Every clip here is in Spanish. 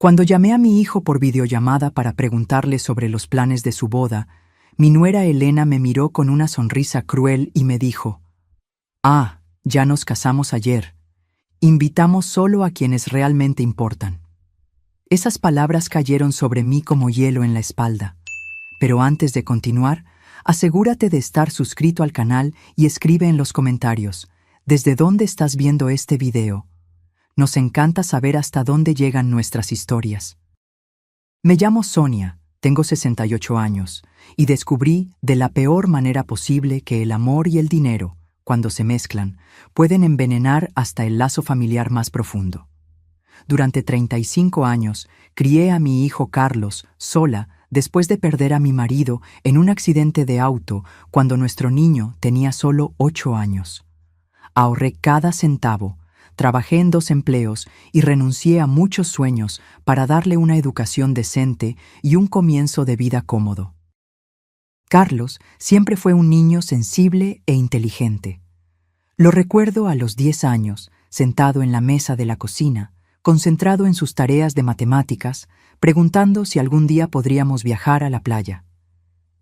Cuando llamé a mi hijo por videollamada para preguntarle sobre los planes de su boda, mi nuera Elena me miró con una sonrisa cruel y me dijo: «Ah, ya nos casamos ayer. Invitamos solo a quienes realmente importan». Esas palabras cayeron sobre mí como hielo en la espalda. Pero antes de continuar, asegúrate de estar suscrito al canal y escribe en los comentarios ¿desde dónde estás viendo este video? Nos encanta saber hasta dónde llegan nuestras historias. Me llamo Sonia, tengo 68 años, y descubrí de la peor manera posible que el amor y el dinero, cuando se mezclan, pueden envenenar hasta el lazo familiar más profundo. Durante 35 años, crié a mi hijo Carlos sola después de perder a mi marido en un accidente de auto cuando nuestro niño tenía solo 8 años. Ahorré cada centavo, trabajé en 2 empleos y renuncié a muchos sueños para darle una educación decente y un comienzo de vida cómodo. Carlos siempre fue un niño sensible e inteligente. Lo recuerdo a los 10 años, sentado en la mesa de la cocina, concentrado en sus tareas de matemáticas, preguntando si algún día podríamos viajar a la playa.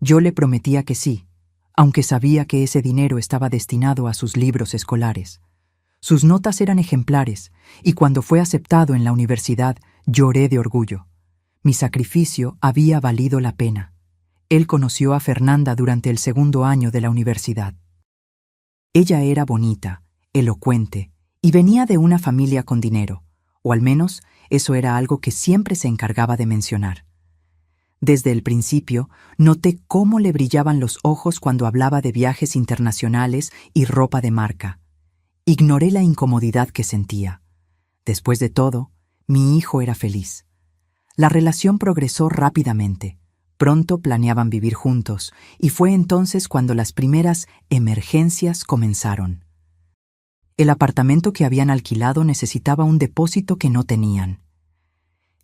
Yo le prometía que sí, aunque sabía que ese dinero estaba destinado a sus libros escolares. Sus notas eran ejemplares, y cuando fue aceptado en la universidad, lloré de orgullo. Mi sacrificio había valido la pena. Él conoció a Fernanda durante el 2º año de la universidad. Ella era bonita, elocuente, y venía de una familia con dinero, o al menos eso era algo que siempre se encargaba de mencionar. Desde el principio, noté cómo le brillaban los ojos cuando hablaba de viajes internacionales y ropa de marca. Ignoré la incomodidad que sentía. Después de todo, mi hijo era feliz. La relación progresó rápidamente. Pronto planeaban vivir juntos, y fue entonces cuando las primeras emergencias comenzaron. El apartamento que habían alquilado necesitaba un depósito que no tenían.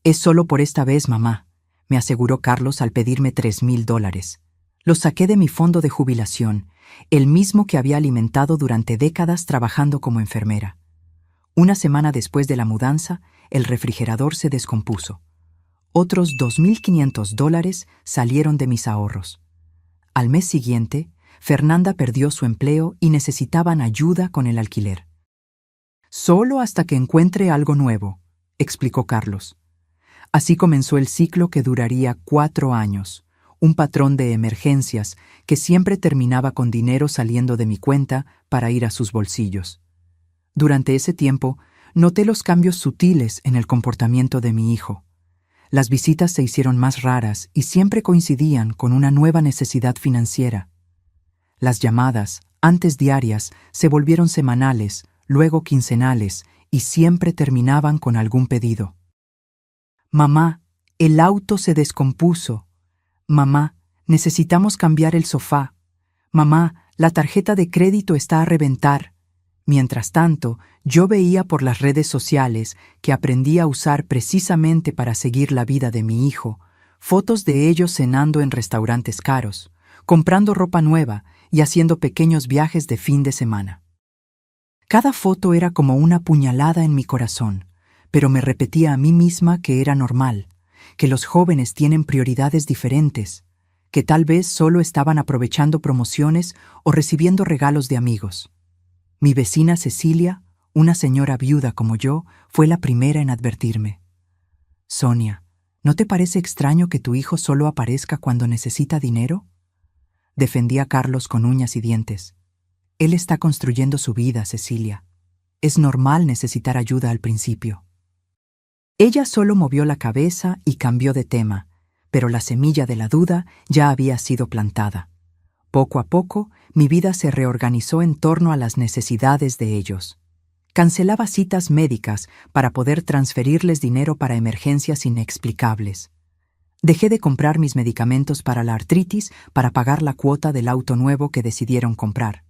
«Es solo por esta vez, mamá», me aseguró Carlos al pedirme $3,000. Los saqué de mi fondo de jubilación, el mismo que había alimentado durante décadas trabajando como enfermera. Una semana después de la mudanza, el refrigerador se descompuso. Otros $2,500 salieron de mis ahorros. Al mes siguiente, Fernanda perdió su empleo y necesitaban ayuda con el alquiler. «Solo hasta que encuentre algo nuevo», explicó Carlos. Así comenzó el ciclo que duraría 4 años, un patrón de emergencias que siempre terminaba con dinero saliendo de mi cuenta para ir a sus bolsillos. Durante ese tiempo, noté los cambios sutiles en el comportamiento de mi hijo. Las visitas se hicieron más raras y siempre coincidían con una nueva necesidad financiera. Las llamadas, antes diarias, se volvieron semanales, luego quincenales, y siempre terminaban con algún pedido. «Mamá, el auto se descompuso. Mamá, necesitamos cambiar el sofá. Mamá, la tarjeta de crédito está a reventar». Mientras tanto, yo veía por las redes sociales, que aprendí a usar precisamente para seguir la vida de mi hijo, fotos de ellos cenando en restaurantes caros, comprando ropa nueva y haciendo pequeños viajes de fin de semana. Cada foto era como una puñalada en mi corazón, pero me repetía a mí misma que era normal, que los jóvenes tienen prioridades diferentes, que tal vez solo estaban aprovechando promociones o recibiendo regalos de amigos. Mi vecina Cecilia, una señora viuda como yo, fue la primera en advertirme. «Sonia, ¿no te parece extraño que tu hijo solo aparezca cuando necesita dinero?». Defendí a Carlos con uñas y dientes. «Él está construyendo su vida, Cecilia. Es normal necesitar ayuda al principio». Ella solo movió la cabeza y cambió de tema, pero la semilla de la duda ya había sido plantada. Poco a poco, mi vida se reorganizó en torno a las necesidades de ellos. Cancelaba citas médicas para poder transferirles dinero para emergencias inexplicables. Dejé de comprar mis medicamentos para la artritis para pagar la cuota del auto nuevo que decidieron comprar.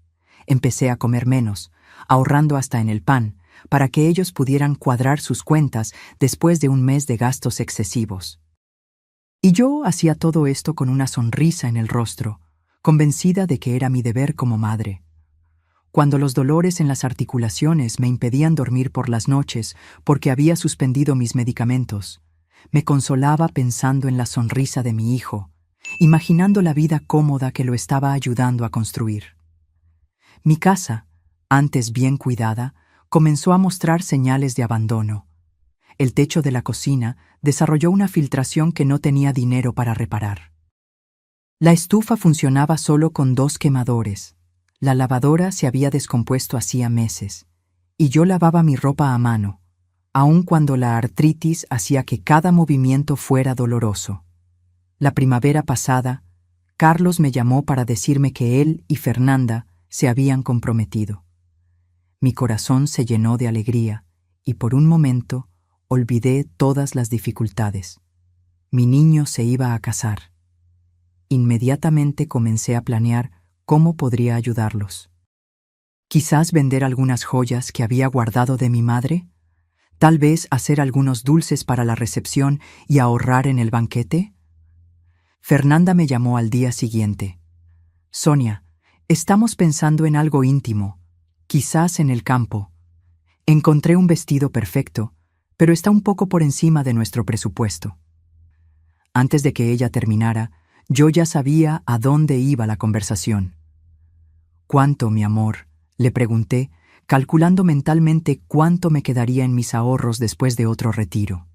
Empecé a comer menos, ahorrando hasta en el pan, para que ellos pudieran cuadrar sus cuentas después de un mes de gastos excesivos. Y yo hacía todo esto con una sonrisa en el rostro, convencida de que era mi deber como madre. Cuando los dolores en las articulaciones me impedían dormir por las noches porque había suspendido mis medicamentos, Me consolaba pensando en la sonrisa de mi hijo, imaginando la vida cómoda que lo estaba ayudando a construir. Mi casa, antes bien cuidada, comenzó a mostrar señales de abandono. El techo de la cocina desarrolló una filtración que no tenía dinero para reparar. La estufa funcionaba solo con 2 quemadores. La lavadora se había descompuesto hacía meses, y yo lavaba mi ropa a mano, aun cuando la artritis hacía que cada movimiento fuera doloroso. La primavera pasada, Carlos me llamó para decirme que él y Fernanda se habían comprometido. Mi corazón se llenó de alegría y por un momento olvidé todas las dificultades. Mi niño se iba a casar. Inmediatamente comencé a planear cómo podría ayudarlos. Quizás vender algunas joyas que había guardado de mi madre, tal vez hacer algunos dulces para la recepción y ahorrar en el banquete. Fernanda me llamó al día siguiente. Sonia, estamos pensando en algo íntimo, quizás en el campo. Encontré un vestido perfecto, pero está un poco por encima de nuestro presupuesto. Antes de que ella terminara, yo ya sabía a dónde iba la conversación. ¿Cuánto, mi amor?, le pregunté, calculando mentalmente cuánto me quedaría en mis ahorros después de otro retiro.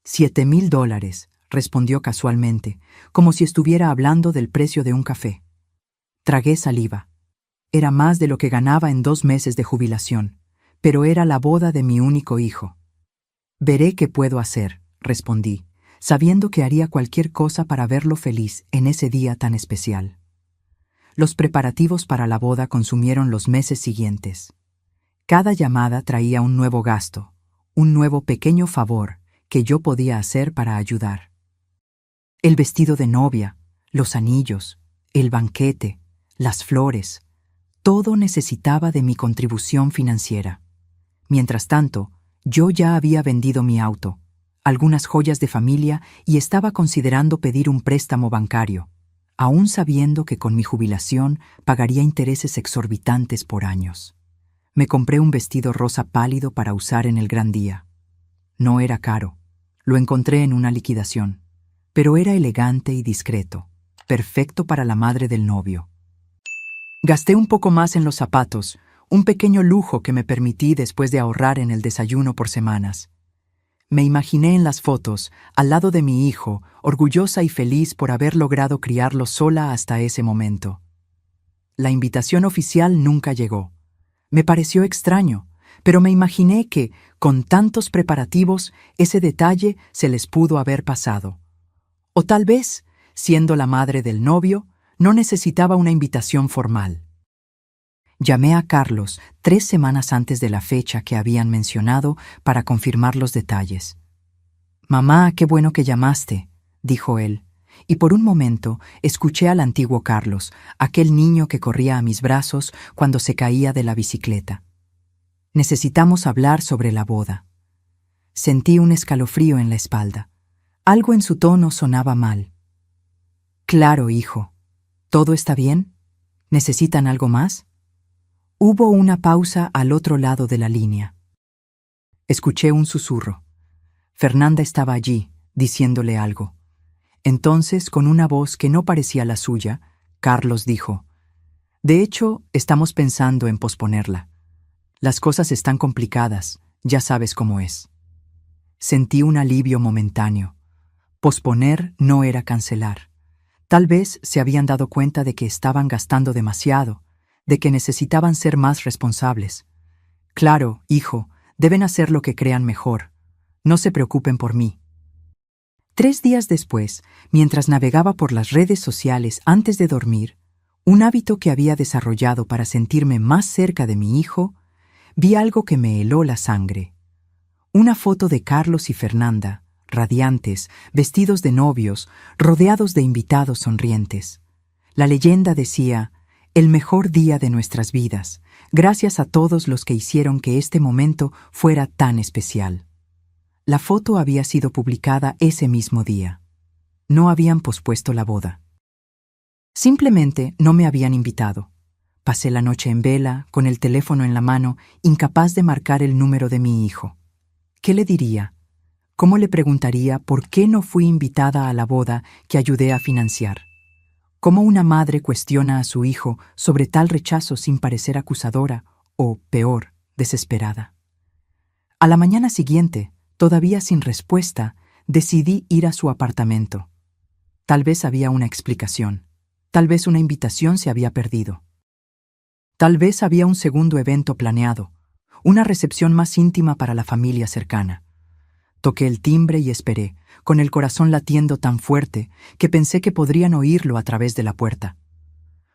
$7,000, respondió casualmente, como si estuviera hablando del precio de un café. Tragué saliva. Era más de lo que ganaba en 2 meses de jubilación, pero era la boda de mi único hijo. Veré qué puedo hacer, respondí, sabiendo que haría cualquier cosa para verlo feliz en ese día tan especial. Los preparativos para la boda consumieron los meses siguientes. Cada llamada traía un nuevo gasto, un nuevo pequeño favor que yo podía hacer para ayudar. El vestido de novia, los anillos, el banquete, las flores, todo necesitaba de mi contribución financiera. Mientras tanto, yo ya había vendido mi auto, algunas joyas de familia y estaba considerando pedir un préstamo bancario, aún sabiendo que con mi jubilación pagaría intereses exorbitantes por años. Me compré un vestido rosa pálido para usar en el gran día. No era caro, lo encontré en una liquidación, pero era elegante y discreto, perfecto para la madre del novio. Gasté un poco más en los zapatos, un pequeño lujo que me permití después de ahorrar en el desayuno por semanas. Me imaginé en las fotos, al lado de mi hijo, orgullosa y feliz por haber logrado criarlo sola hasta ese momento. La invitación oficial nunca llegó. Me pareció extraño, pero me imaginé que, con tantos preparativos, ese detalle se les pudo haber pasado. O tal vez, siendo la madre del novio, no necesitaba una invitación formal. Llamé a Carlos 3 semanas antes de la fecha que habían mencionado para confirmar los detalles. «Mamá, qué bueno que llamaste», dijo él, y por un momento escuché al antiguo Carlos, aquel niño que corría a mis brazos cuando se caía de la bicicleta. «Necesitamos hablar sobre la boda». Sentí un escalofrío en la espalda. Algo en su tono sonaba mal. «Claro, hijo. ¿Todo está bien? ¿Necesitan algo más?» Hubo una pausa al otro lado de la línea. Escuché un susurro. Fernanda estaba allí, diciéndole algo. Entonces, con una voz que no parecía la suya, Carlos dijo: «De hecho, estamos pensando en posponerla. Las cosas están complicadas, ya sabes cómo es». Sentí un alivio momentáneo. Posponer no era cancelar. Tal vez se habían dado cuenta de que estaban gastando demasiado, de que necesitaban ser más responsables. «Claro, hijo, deben hacer lo que crean mejor. No se preocupen por mí». 3 días después, mientras navegaba por las redes sociales antes de dormir, un hábito que había desarrollado para sentirme más cerca de mi hijo, vi algo que me heló la sangre. Una foto de Carlos y Fernanda, radiantes, vestidos de novios, rodeados de invitados sonrientes. La leyenda decía: «El mejor día de nuestras vidas, gracias a todos los que hicieron que este momento fuera tan especial». La foto había sido publicada ese mismo día. No habían pospuesto la boda. Simplemente no me habían invitado. Pasé la noche en vela, con el teléfono en la mano, incapaz de marcar el número de mi hijo. ¿Qué le diría? ¿Cómo le preguntaría por qué no fui invitada a la boda que ayudé a financiar? ¿Cómo una madre cuestiona a su hijo sobre tal rechazo sin parecer acusadora o, peor, desesperada? A la mañana siguiente, todavía sin respuesta, decidí ir a su apartamento. Tal vez había una explicación. Tal vez una invitación se había perdido. Tal vez había un segundo evento planeado, una recepción más íntima para la familia cercana. Toqué el timbre y esperé, con el corazón latiendo tan fuerte que pensé que podrían oírlo a través de la puerta.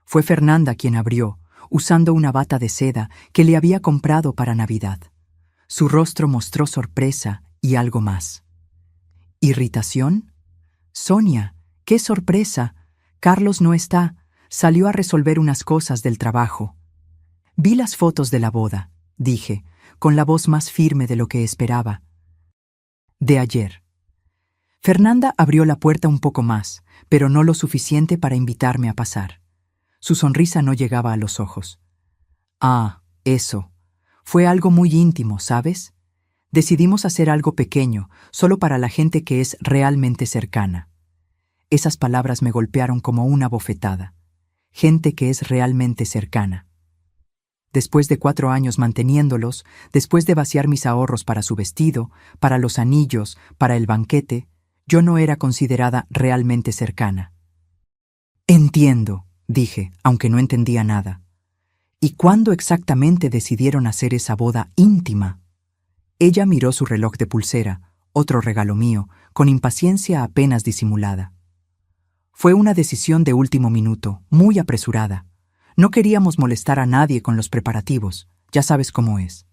Fue Fernanda quien abrió, usando una bata de seda que le había comprado para Navidad. Su rostro mostró sorpresa y algo más. ¿Irritación? Sonia, qué sorpresa. Carlos no está. Salió a resolver unas cosas del trabajo. Vi las fotos de la boda, dije, con la voz más firme de lo que esperaba. De ayer. Fernanda abrió la puerta un poco más, pero no lo suficiente para invitarme a pasar. Su sonrisa no llegaba a los ojos. Ah, eso. Fue algo muy íntimo, ¿sabes? Decidimos hacer algo pequeño, solo para la gente que es realmente cercana. Esas palabras me golpearon como una bofetada. Gente que es realmente cercana. Después de 4 años manteniéndolos, después de vaciar mis ahorros para su vestido, para los anillos, para el banquete, yo no era considerada realmente cercana. Entiendo, dije, aunque no entendía nada. ¿Y cuándo exactamente decidieron hacer esa boda íntima? Ella miró su reloj de pulsera, otro regalo mío, con impaciencia apenas disimulada. Fue una decisión de último minuto, muy apresurada. No queríamos molestar a nadie con los preparativos, ya sabes cómo es.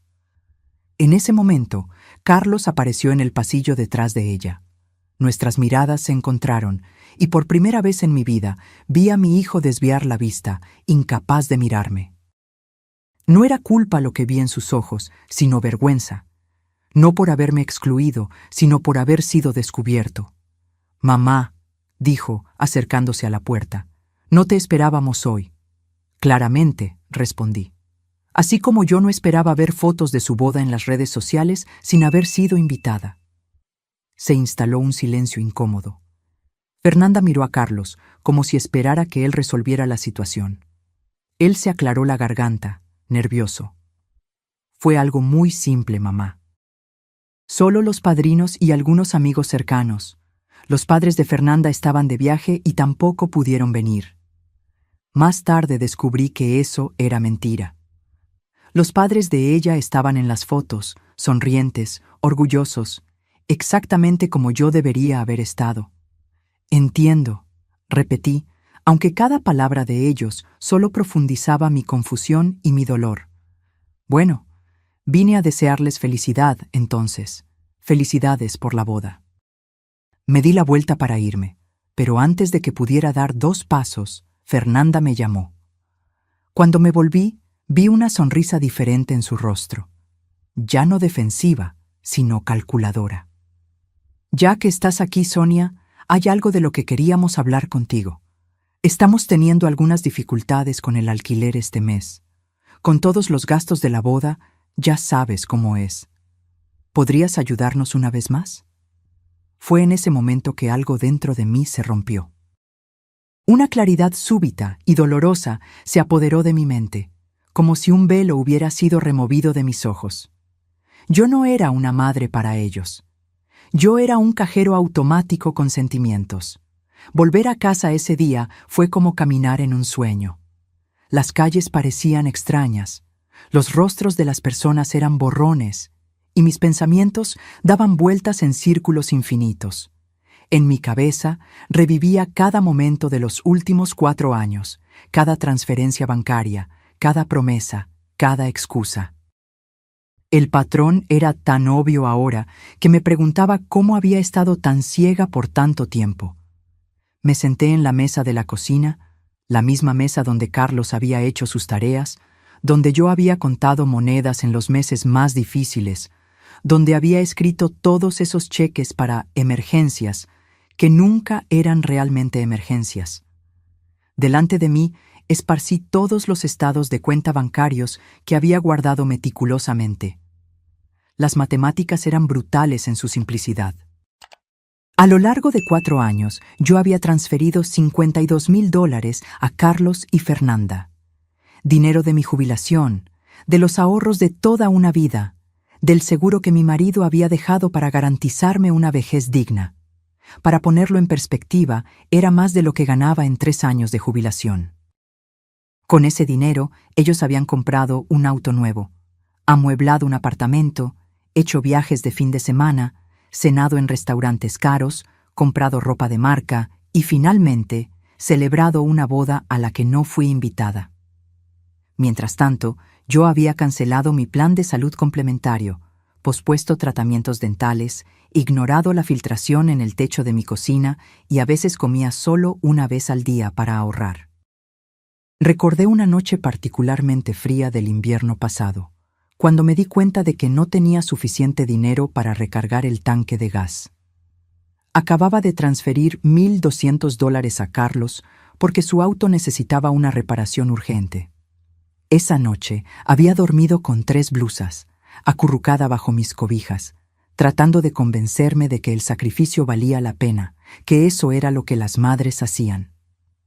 En ese momento, Carlos apareció en el pasillo detrás de ella. Nuestras miradas se encontraron, y por primera vez en mi vida vi a mi hijo desviar la vista, incapaz de mirarme. No era culpa lo que vi en sus ojos, sino vergüenza. No por haberme excluido, sino por haber sido descubierto. «Mamá», dijo, acercándose a la puerta, «no te esperábamos hoy». «Claramente», respondí. Así como yo no esperaba ver fotos de su boda en las redes sociales sin haber sido invitada. Se instaló un silencio incómodo. Fernanda miró a Carlos, como si esperara que él resolviera la situación. Él se aclaró la garganta, nervioso. «Fue algo muy simple, mamá. Solo los padrinos y algunos amigos cercanos. Los padres de Fernanda estaban de viaje y tampoco pudieron venir. Más tarde descubrí que eso era mentira. Los padres de ella estaban en las fotos, sonrientes, orgullosos, exactamente como yo debería haber estado. Entiendo, repetí, aunque cada palabra de ellos solo profundizaba mi confusión y mi dolor. Bueno, vine a desearles felicidad, entonces. Felicidades por la boda. Me di la vuelta para irme, pero antes de que pudiera dar 2 pasos, Fernanda me llamó. Cuando me volví, vi una sonrisa diferente en su rostro. Ya no defensiva, sino calculadora. «Ya que estás aquí, Sonia, hay algo de lo que queríamos hablar contigo. Estamos teniendo algunas dificultades con el alquiler este mes. Con todos los gastos de la boda, ya sabes cómo es. ¿Podrías ayudarnos una vez más?» Fue en ese momento que algo dentro de mí se rompió. Una claridad súbita y dolorosa se apoderó de mi mente, como si un velo hubiera sido removido de mis ojos. Yo no era una madre para ellos. Yo era un cajero automático con sentimientos. Volver a casa ese día fue como caminar en un sueño. Las calles parecían extrañas, los rostros de las personas eran borrones, y mis pensamientos daban vueltas en círculos infinitos. En mi cabeza revivía cada momento de los últimos 4 años, cada transferencia bancaria, cada promesa, cada excusa. El patrón era tan obvio ahora que me preguntaba cómo había estado tan ciega por tanto tiempo. Me senté en la mesa de la cocina, la misma mesa donde Carlos había hecho sus tareas, donde yo había contado monedas en los meses más difíciles, donde había escrito todos esos cheques para emergencias, que nunca eran realmente emergencias. Delante de mí esparcí todos los estados de cuenta bancarios que había guardado meticulosamente. Las matemáticas eran brutales en su simplicidad. A lo largo de 4 años, yo había transferido $52,000 a Carlos y Fernanda. Dinero de mi jubilación, de los ahorros de toda una vida, del seguro que mi marido había dejado para garantizarme una vejez digna. Para ponerlo en perspectiva, era más de lo que ganaba en 3 años de jubilación. Con ese dinero, ellos habían comprado un auto nuevo, amueblado un apartamento, hecho viajes de fin de semana, cenado en restaurantes caros, comprado ropa de marca y, finalmente, celebrado una boda a la que no fui invitada. Mientras tanto, yo había cancelado mi plan de salud complementario, pospuesto tratamientos dentales, ignorado la filtración en el techo de mi cocina y a veces comía solo una vez al día para ahorrar. Recordé una noche particularmente fría del invierno pasado, cuando me di cuenta de que no tenía suficiente dinero para recargar el tanque de gas. Acababa de transferir $1,200 a Carlos porque su auto necesitaba una reparación urgente. Esa noche había dormido con 3 blusas, acurrucada bajo mis cobijas, tratando de convencerme de que el sacrificio valía la pena, que eso era lo que las madres hacían.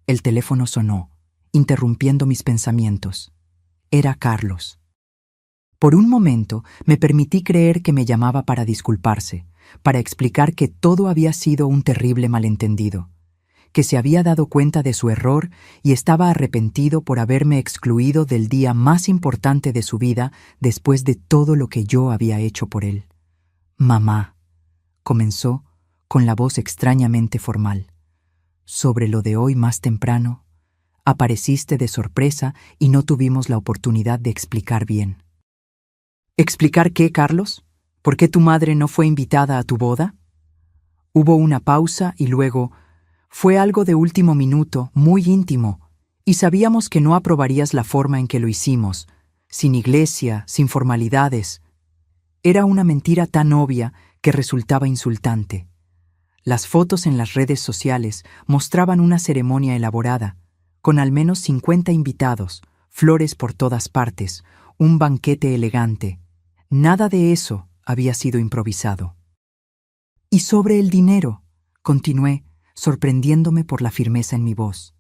El teléfono sonó, interrumpiendo mis pensamientos. Era Carlos. Por un momento me permití creer que me llamaba para disculparse, para explicar que todo había sido un terrible malentendido, que se había dado cuenta de su error y estaba arrepentido por haberme excluido del día más importante de su vida después de todo lo que yo había hecho por él. «Mamá», comenzó con la voz extrañamente formal, «sobre lo de hoy más temprano, apareciste de sorpresa y no tuvimos la oportunidad de explicar bien». «¿Explicar qué, Carlos? ¿Por qué tu madre no fue invitada a tu boda?» Hubo una pausa y luego: «Fue algo de último minuto, muy íntimo, y sabíamos que no aprobarías la forma en que lo hicimos, sin iglesia, sin formalidades». Era una mentira tan obvia que resultaba insultante. Las fotos en las redes sociales mostraban una ceremonia elaborada, con al menos 50 invitados, flores por todas partes, un banquete elegante. Nada de eso había sido improvisado. «Y sobre el dinero», continué, sorprendiéndome por la firmeza en mi voz.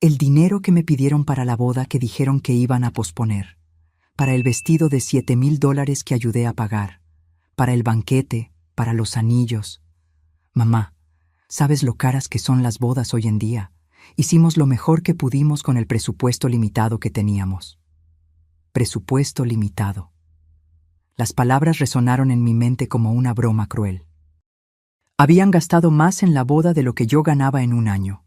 «El dinero que me pidieron para la boda que dijeron que iban a posponer, para el vestido de $7,000 que ayudé a pagar, para el banquete, para los anillos. Mamá, ¿sabes lo caras que son las bodas hoy en día? Hicimos lo mejor que pudimos con el presupuesto limitado que teníamos». Presupuesto limitado. Las palabras resonaron en mi mente como una broma cruel. Habían gastado más en la boda de lo que yo ganaba en un año.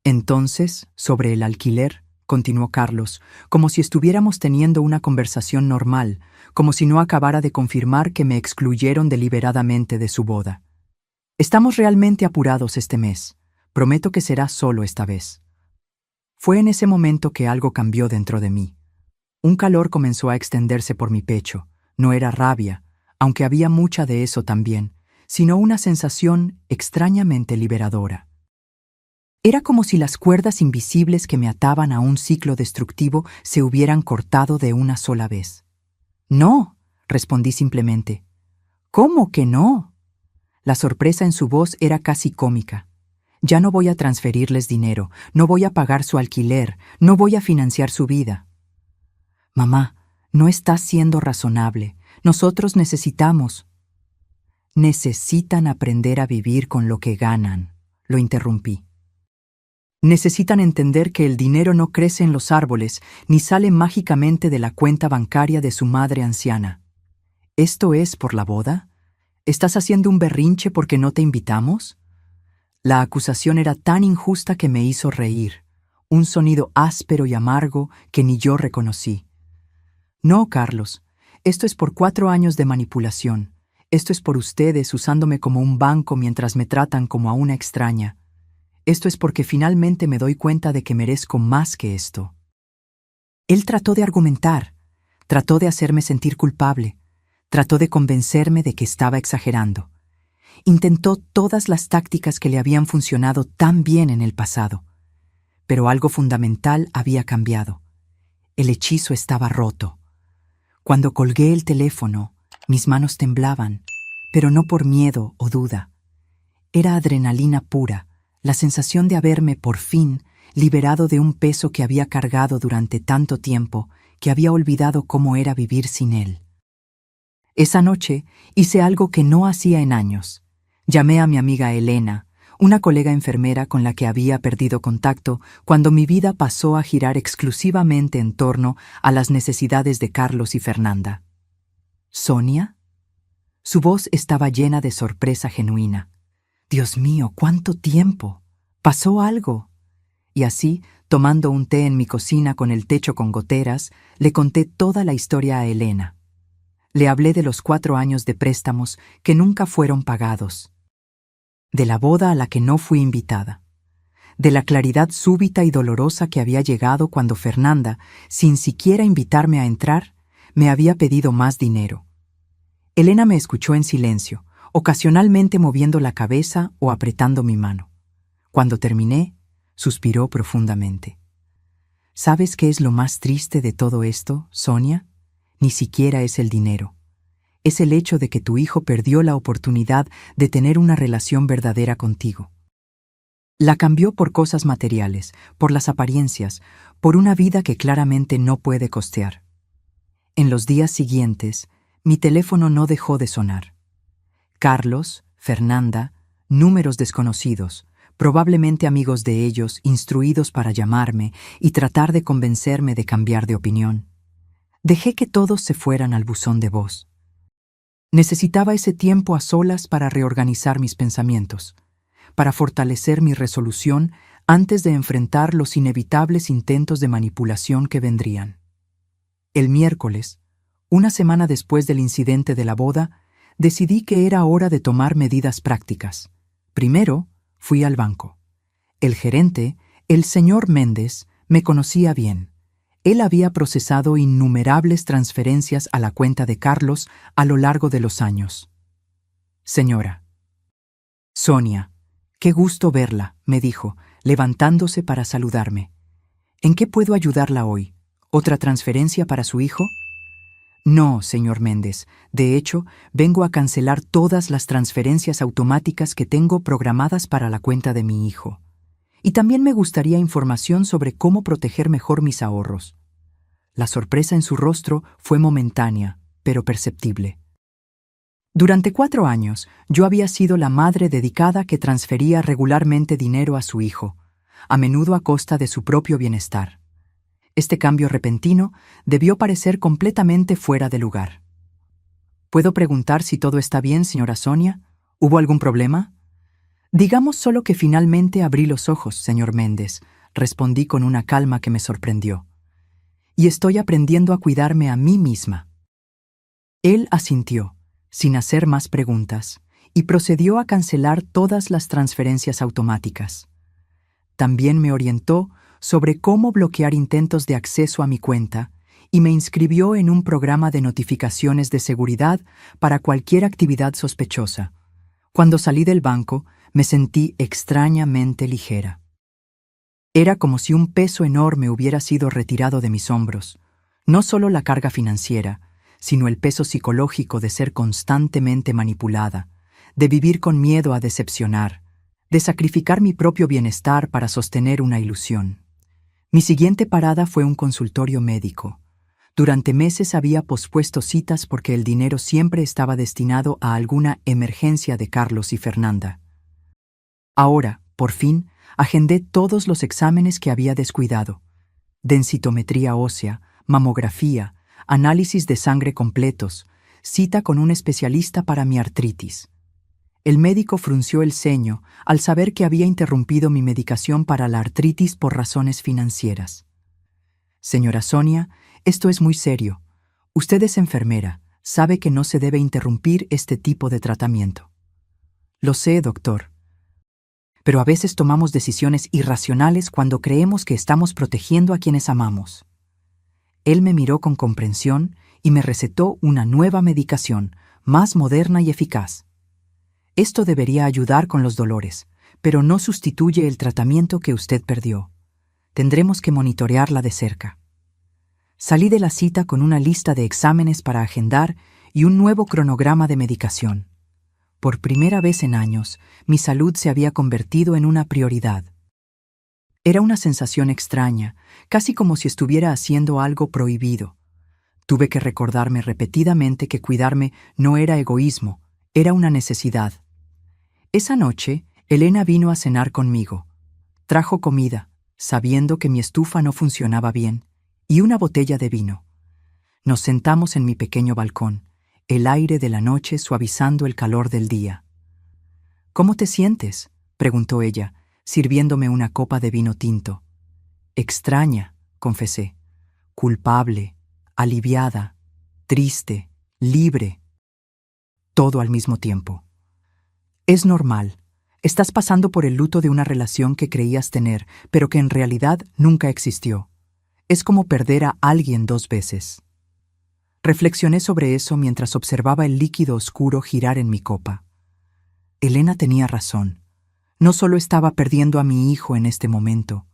«Entonces, sobre el alquiler», continuó Carlos, como si estuviéramos teniendo una conversación normal, como si no acabara de confirmar que me excluyeron deliberadamente de su boda. «Estamos realmente apurados este mes. Prometo que será solo esta vez». Fue en ese momento que algo cambió dentro de mí. Un calor comenzó a extenderse por mi pecho. No era rabia, aunque había mucha de eso también, sino una sensación extrañamente liberadora. Era como si las cuerdas invisibles que me ataban a un ciclo destructivo se hubieran cortado de una sola vez. «No», respondí simplemente. «¿Cómo que no?» La sorpresa en su voz era casi cómica. «Ya no voy a transferirles dinero, no voy a pagar su alquiler, no voy a financiar su vida». «Mamá, no estás siendo razonable. Nosotros necesitan aprender a vivir con lo que ganan», lo interrumpí. «Necesitan entender que el dinero no crece en los árboles ni sale mágicamente de la cuenta bancaria de su madre anciana. ¿Esto es por la boda? ¿Estás haciendo un berrinche porque no te invitamos?» La acusación era tan injusta que me hizo reír, un sonido áspero y amargo que ni yo reconocí. «No, Carlos, esto es por 4 años de manipulación. Esto es por ustedes usándome como un banco mientras me tratan como a una extraña. Esto es porque finalmente me doy cuenta de que merezco más que esto». Él trató de argumentar, trató de hacerme sentir culpable, trató de convencerme de que estaba exagerando. Intentó todas las tácticas que le habían funcionado tan bien en el pasado. Pero algo fundamental había cambiado. El hechizo estaba roto. Cuando colgué el teléfono, Mis manos temblaban, pero no por miedo o duda. Era adrenalina pura, la sensación de haberme, por fin, liberado de un peso que había cargado durante tanto tiempo que había olvidado cómo era vivir sin él. Esa noche hice algo que no hacía en años. Llamé a mi amiga Elena, una colega enfermera con la que había perdido contacto cuando mi vida pasó a girar exclusivamente en torno a las necesidades de Carlos y Fernanda. ¿Sonia? Su voz estaba llena de sorpresa genuina. Dios mío, ¿cuánto tiempo? ¿Pasó algo? Y así, tomando un té en mi cocina con el techo con goteras, le conté toda la historia a Elena. Le hablé de los 4 años de préstamos que nunca fueron pagados, de la boda a la que no fui invitada, de la claridad súbita y dolorosa que había llegado cuando Fernanda, sin siquiera invitarme a entrar, me había pedido más dinero. Elena me escuchó en silencio, ocasionalmente moviendo la cabeza o apretando mi mano. Cuando terminé, suspiró profundamente. ¿Sabes qué es lo más triste de todo esto, Sonia? Ni siquiera es el dinero. Es el hecho de que tu hijo perdió la oportunidad de tener una relación verdadera contigo. La cambió por cosas materiales, por las apariencias, por una vida que claramente no puede costear. En los días siguientes, mi teléfono no dejó de sonar. Carlos, Fernanda, números desconocidos, probablemente amigos de ellos, instruidos para llamarme y tratar de convencerme de cambiar de opinión. Dejé que todos se fueran al buzón de voz. Necesitaba ese tiempo a solas para reorganizar mis pensamientos, para fortalecer mi resolución antes de enfrentar los inevitables intentos de manipulación que vendrían. El miércoles, una semana después del incidente de la boda, decidí que era hora de tomar medidas prácticas. Primero, fui al banco. El gerente, el señor Méndez, me conocía bien. Él había procesado innumerables transferencias a la cuenta de Carlos a lo largo de los años. Señora. Sonia, qué gusto verla, me dijo, levantándose para saludarme. ¿En qué puedo ayudarla hoy? ¿Otra transferencia para su hijo? No, señor Méndez. De hecho, vengo a cancelar todas las transferencias automáticas que tengo programadas para la cuenta de mi hijo. Y también me gustaría información sobre cómo proteger mejor mis ahorros. La sorpresa en su rostro fue momentánea, pero perceptible. Durante 4 años, yo había sido la madre dedicada que transfería regularmente dinero a su hijo, a menudo a costa de su propio bienestar. Este cambio repentino debió parecer completamente fuera de lugar. ¿Puedo preguntar si todo está bien, señora Sonia? ¿Hubo algún problema? Digamos solo que finalmente abrí los ojos, señor Méndez, respondí con una calma que me sorprendió. Y estoy aprendiendo a cuidarme a mí misma. Él asintió, sin hacer más preguntas, y procedió a cancelar todas las transferencias automáticas. También me orientó sobre cómo bloquear intentos de acceso a mi cuenta y me inscribió en un programa de notificaciones de seguridad para cualquier actividad sospechosa. Cuando salí del banco, me sentí extrañamente ligera. Era como si un peso enorme hubiera sido retirado de mis hombros, no solo la carga financiera, sino el peso psicológico de ser constantemente manipulada, de vivir con miedo a decepcionar, de sacrificar mi propio bienestar para sostener una ilusión. Mi siguiente parada fue un consultorio médico. Durante meses había pospuesto citas porque el dinero siempre estaba destinado a alguna emergencia de Carlos y Fernanda. Ahora, por fin, agendé todos los exámenes que había descuidado: densitometría ósea, mamografía, análisis de sangre completos, cita con un especialista para mi artritis. El médico frunció el ceño al saber que había interrumpido mi medicación para la artritis por razones financieras. Señora Sonia, esto es muy serio. Usted es enfermera, sabe que no se debe interrumpir este tipo de tratamiento. Lo sé, doctor. Pero a veces tomamos decisiones irracionales cuando creemos que estamos protegiendo a quienes amamos. Él me miró con comprensión y me recetó una nueva medicación, más moderna y eficaz. Esto debería ayudar con los dolores, pero no sustituye el tratamiento que usted perdió. Tendremos que monitorearla de cerca. Salí de la cita con una lista de exámenes para agendar y un nuevo cronograma de medicación. Por primera vez en años, mi salud se había convertido en una prioridad. Era una sensación extraña, casi como si estuviera haciendo algo prohibido. Tuve que recordarme repetidamente que cuidarme no era egoísmo, era una necesidad. Esa noche, Elena vino a cenar conmigo. Trajo comida, sabiendo que mi estufa no funcionaba bien, y una botella de vino. Nos sentamos en mi pequeño balcón, el aire de la noche suavizando el calor del día. «¿Cómo te sientes?», preguntó ella, sirviéndome una copa de vino tinto. «Extraña», confesé. «Culpable, aliviada, triste, libre. Todo al mismo tiempo». «Es normal. Estás pasando por el luto de una relación que creías tener, pero que en realidad nunca existió. Es como perder a alguien 2 veces». Reflexioné sobre eso mientras observaba el líquido oscuro girar en mi copa. Elena tenía razón. No solo estaba perdiendo a mi hijo en este momento,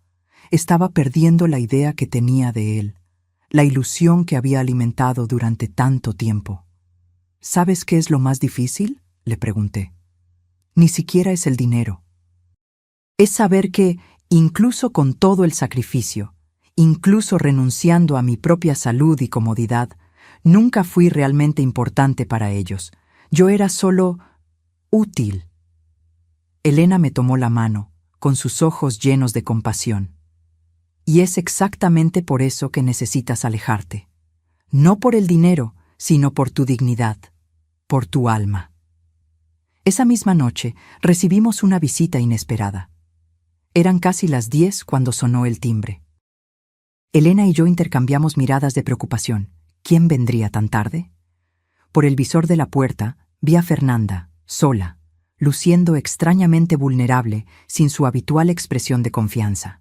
estaba perdiendo la idea que tenía de él, la ilusión que había alimentado durante tanto tiempo. «¿Sabes qué es lo más difícil?», le pregunté. «Ni siquiera es el dinero. Es saber que, incluso con todo el sacrificio, incluso renunciando a mi propia salud y comodidad, nunca fui realmente importante para ellos. Yo era solo útil». Elena me tomó la mano, con sus ojos llenos de compasión. «Y es exactamente por eso que necesitas alejarte. No por el dinero, sino por tu dignidad, por tu alma». Esa misma noche recibimos una visita inesperada. Eran casi las 10 cuando sonó el timbre. Elena y yo intercambiamos miradas de preocupación. ¿Quién vendría tan tarde? Por el visor de la puerta vi a Fernanda, sola, luciendo extrañamente vulnerable, sin su habitual expresión de confianza.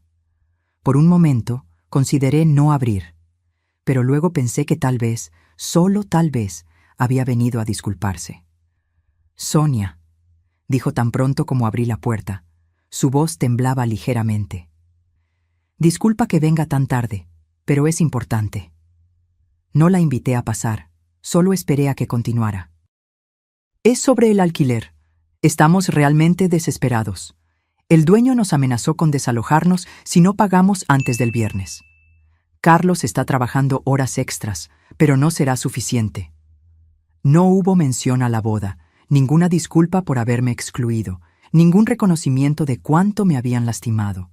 Por un momento, consideré no abrir, pero luego pensé que tal vez, solo tal vez, había venido a disculparse. «Sonia», dijo tan pronto como abrí la puerta. Su voz temblaba ligeramente. «Disculpa que venga tan tarde, pero es importante». No la invité a pasar, solo esperé a que continuara. «Es sobre el alquiler. Estamos realmente desesperados. El dueño nos amenazó con desalojarnos si no pagamos antes del viernes. Carlos está trabajando horas extras, pero no será suficiente». No hubo mención a la boda, ninguna disculpa por haberme excluido, ningún reconocimiento de cuánto me habían lastimado.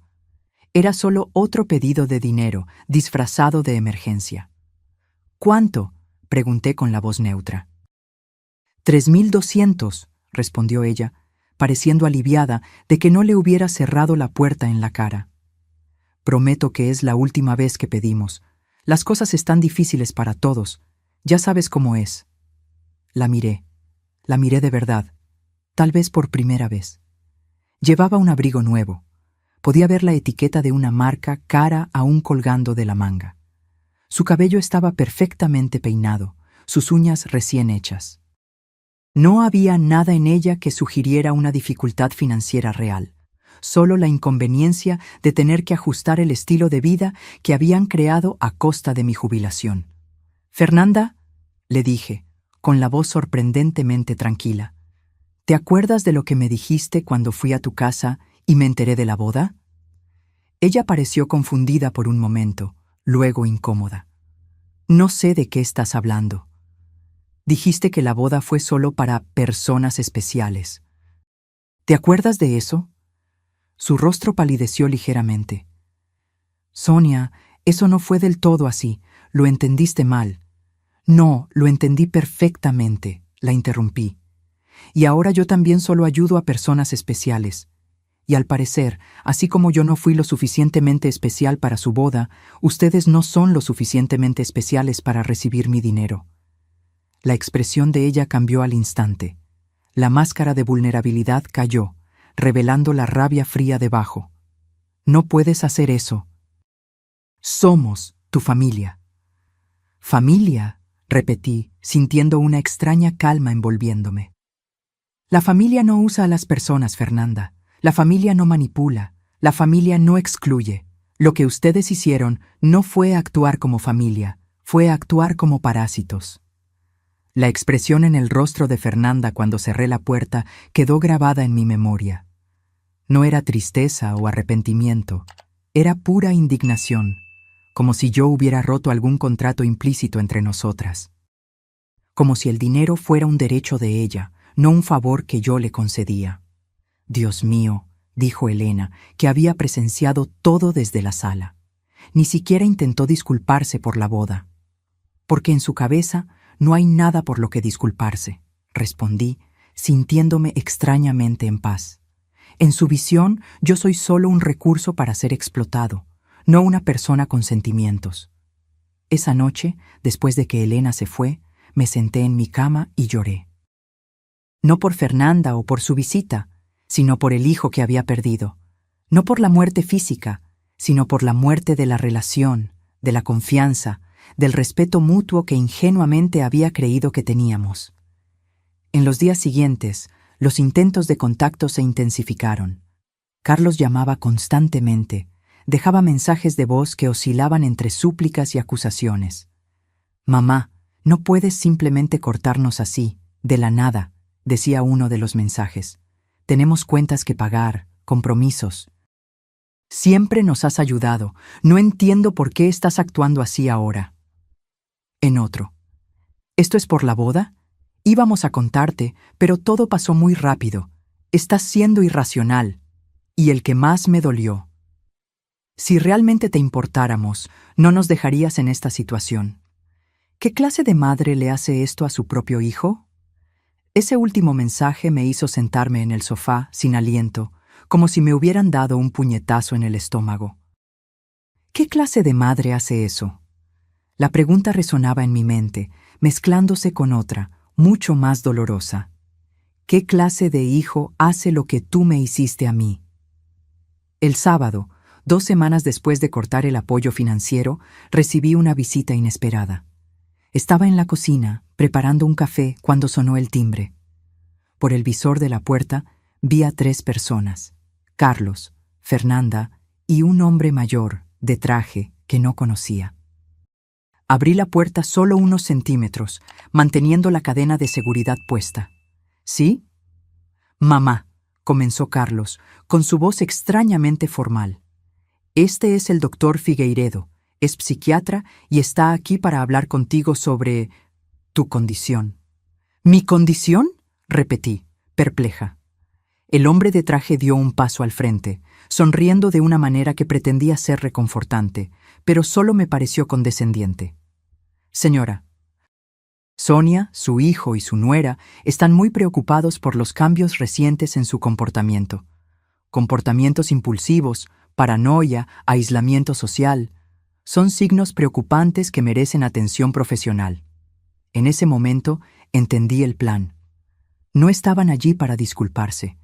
Era solo otro pedido de dinero, disfrazado de emergencia. «¿Cuánto?», pregunté con la voz neutra. «3.200», respondió ella, pareciendo aliviada de que no le hubiera cerrado la puerta en la cara. «Prometo que es la última vez que pedimos. Las cosas están difíciles para todos. Ya sabes cómo es». La miré de verdad, tal vez por primera vez. Llevaba un abrigo nuevo. Podía ver la etiqueta de una marca cara aún colgando de la manga. Su cabello estaba perfectamente peinado, sus uñas recién hechas. No había nada en ella que sugiriera una dificultad financiera real, solo la inconveniencia de tener que ajustar el estilo de vida que habían creado a costa de mi jubilación. «Fernanda», le dije, con la voz sorprendentemente tranquila, «¿te acuerdas de lo que me dijiste cuando fui a tu casa y me enteré de la boda?». Ella pareció confundida por un momento, luego incómoda. «No sé de qué estás hablando. Dijiste que la boda fue solo para personas especiales. ¿Te acuerdas de eso?». Su rostro palideció ligeramente. «Sonia, eso no fue del todo así. Lo entendiste mal». «No, lo entendí perfectamente», la interrumpí. «Y ahora yo también solo ayudo a personas especiales. Y al parecer, así como yo no fui lo suficientemente especial para su boda, ustedes no son lo suficientemente especiales para recibir mi dinero». La expresión de ella cambió al instante. La máscara de vulnerabilidad cayó, revelando la rabia fría debajo. «No puedes hacer eso. Somos tu familia». «¿Familia?», repetí, sintiendo una extraña calma envolviéndome. «La familia no usa a las personas, Fernanda. La familia no manipula. La familia no excluye. Lo que ustedes hicieron no fue actuar como familia, fue actuar como parásitos». La expresión en el rostro de Fernanda cuando cerré la puerta quedó grabada en mi memoria. No era tristeza o arrepentimiento, era pura indignación, como si yo hubiera roto algún contrato implícito entre nosotras. Como si el dinero fuera un derecho de ella, no un favor que yo le concedía. Dios mío, dijo Elena, que había presenciado todo desde la sala. Ni siquiera intentó disculparse por la boda. Porque en su cabeza no hay nada por lo que disculparse, respondí, sintiéndome extrañamente en paz. En su visión, yo soy solo un recurso para ser explotado, no una persona con sentimientos. Esa noche, después de que Elena se fue, me senté en mi cama y lloré. No por Fernanda o por su visita, sino por el hijo que había perdido. No por la muerte física, sino por la muerte de la relación, de la confianza, del respeto mutuo que ingenuamente había creído que teníamos. En los días siguientes, los intentos de contacto se intensificaron. Carlos llamaba constantemente, dejaba mensajes de voz que oscilaban entre súplicas y acusaciones. «Mamá, no puedes simplemente cortarnos así, de la nada», decía uno de los mensajes. «Tenemos cuentas que pagar, compromisos. Siempre nos has ayudado, no entiendo por qué estás actuando así ahora». En otro: «¿Esto es por la boda? Íbamos a contarte, pero todo pasó muy rápido. Estás siendo irracional». Y el que más me dolió: «Si realmente te importáramos, no nos dejarías en esta situación». ¿Qué clase de madre le hace esto a su propio hijo? Ese último mensaje me hizo sentarme en el sofá, sin aliento, como si me hubieran dado un puñetazo en el estómago. ¿Qué clase de madre hace eso? La pregunta resonaba en mi mente, mezclándose con otra, mucho más dolorosa. ¿Qué clase de hijo hace lo que tú me hiciste a mí? El sábado, 2 semanas después de cortar el apoyo financiero, recibí una visita inesperada. Estaba en la cocina, preparando un café, cuando sonó el timbre. Por el visor de la puerta vi a 3 personas: Carlos, Fernanda y un hombre mayor, de traje, que no conocía. Abrí la puerta solo unos centímetros, manteniendo la cadena de seguridad puesta. ¿Sí? «Mamá», comenzó Carlos, con su voz extrañamente formal. «Este es el doctor Figueiredo. Es psiquiatra y está aquí para hablar contigo sobre tu condición». «¿Mi condición?», repetí, perpleja. El hombre de traje dio un paso al frente, sonriendo de una manera que pretendía ser reconfortante, pero solo me pareció condescendiente. «Señora, Sonia, su hijo y su nuera están muy preocupados por los cambios recientes en su comportamiento. Comportamientos impulsivos, paranoia, aislamiento social. Son signos preocupantes que merecen atención profesional». En ese momento entendí el plan. No estaban allí para disculparse.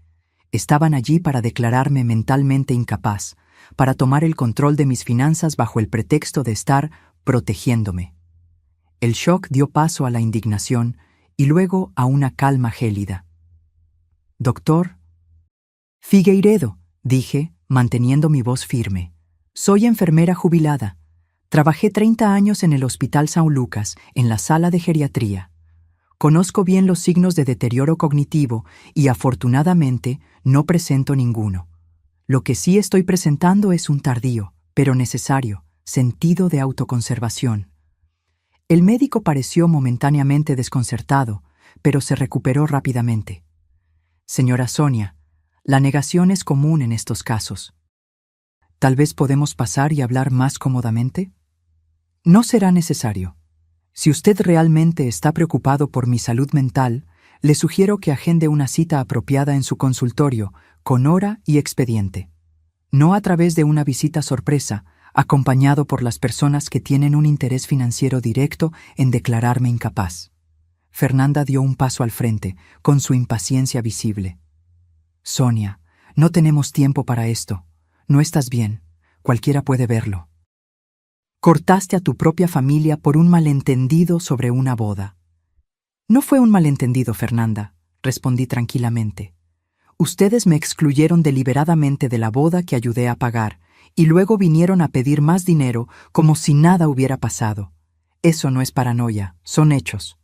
Estaban allí para declararme mentalmente incapaz, para tomar el control de mis finanzas bajo el pretexto de estar protegiéndome. El shock dio paso a la indignación y luego a una calma gélida. «Doctor Figueiredo», dije, manteniendo mi voz firme. «Soy enfermera jubilada. Trabajé 30 años en el Hospital São Lucas, en la sala de geriatría. Conozco bien los signos de deterioro cognitivo y, afortunadamente, no presento ninguno. Lo que sí estoy presentando es un tardío, pero necesario, sentido de autoconservación». El médico pareció momentáneamente desconcertado, pero se recuperó rápidamente. «Señora Sonia, la negación es común en estos casos. ¿Tal vez podemos pasar y hablar más cómodamente?» «No será necesario. Si usted realmente está preocupado por mi salud mental, le sugiero que agende una cita apropiada en su consultorio, con hora y expediente. No a través de una visita sorpresa, acompañado por las personas que tienen un interés financiero directo en declararme incapaz». Fernanda dio un paso al frente, con su impaciencia visible. «Sonia, no tenemos tiempo para esto. No estás bien. Cualquiera puede verlo. Cortaste a tu propia familia por un malentendido sobre una boda». «No fue un malentendido, Fernanda», respondí tranquilamente. «Ustedes me excluyeron deliberadamente de la boda que ayudé a pagar, y luego vinieron a pedir más dinero como si nada hubiera pasado. Eso no es paranoia, son hechos».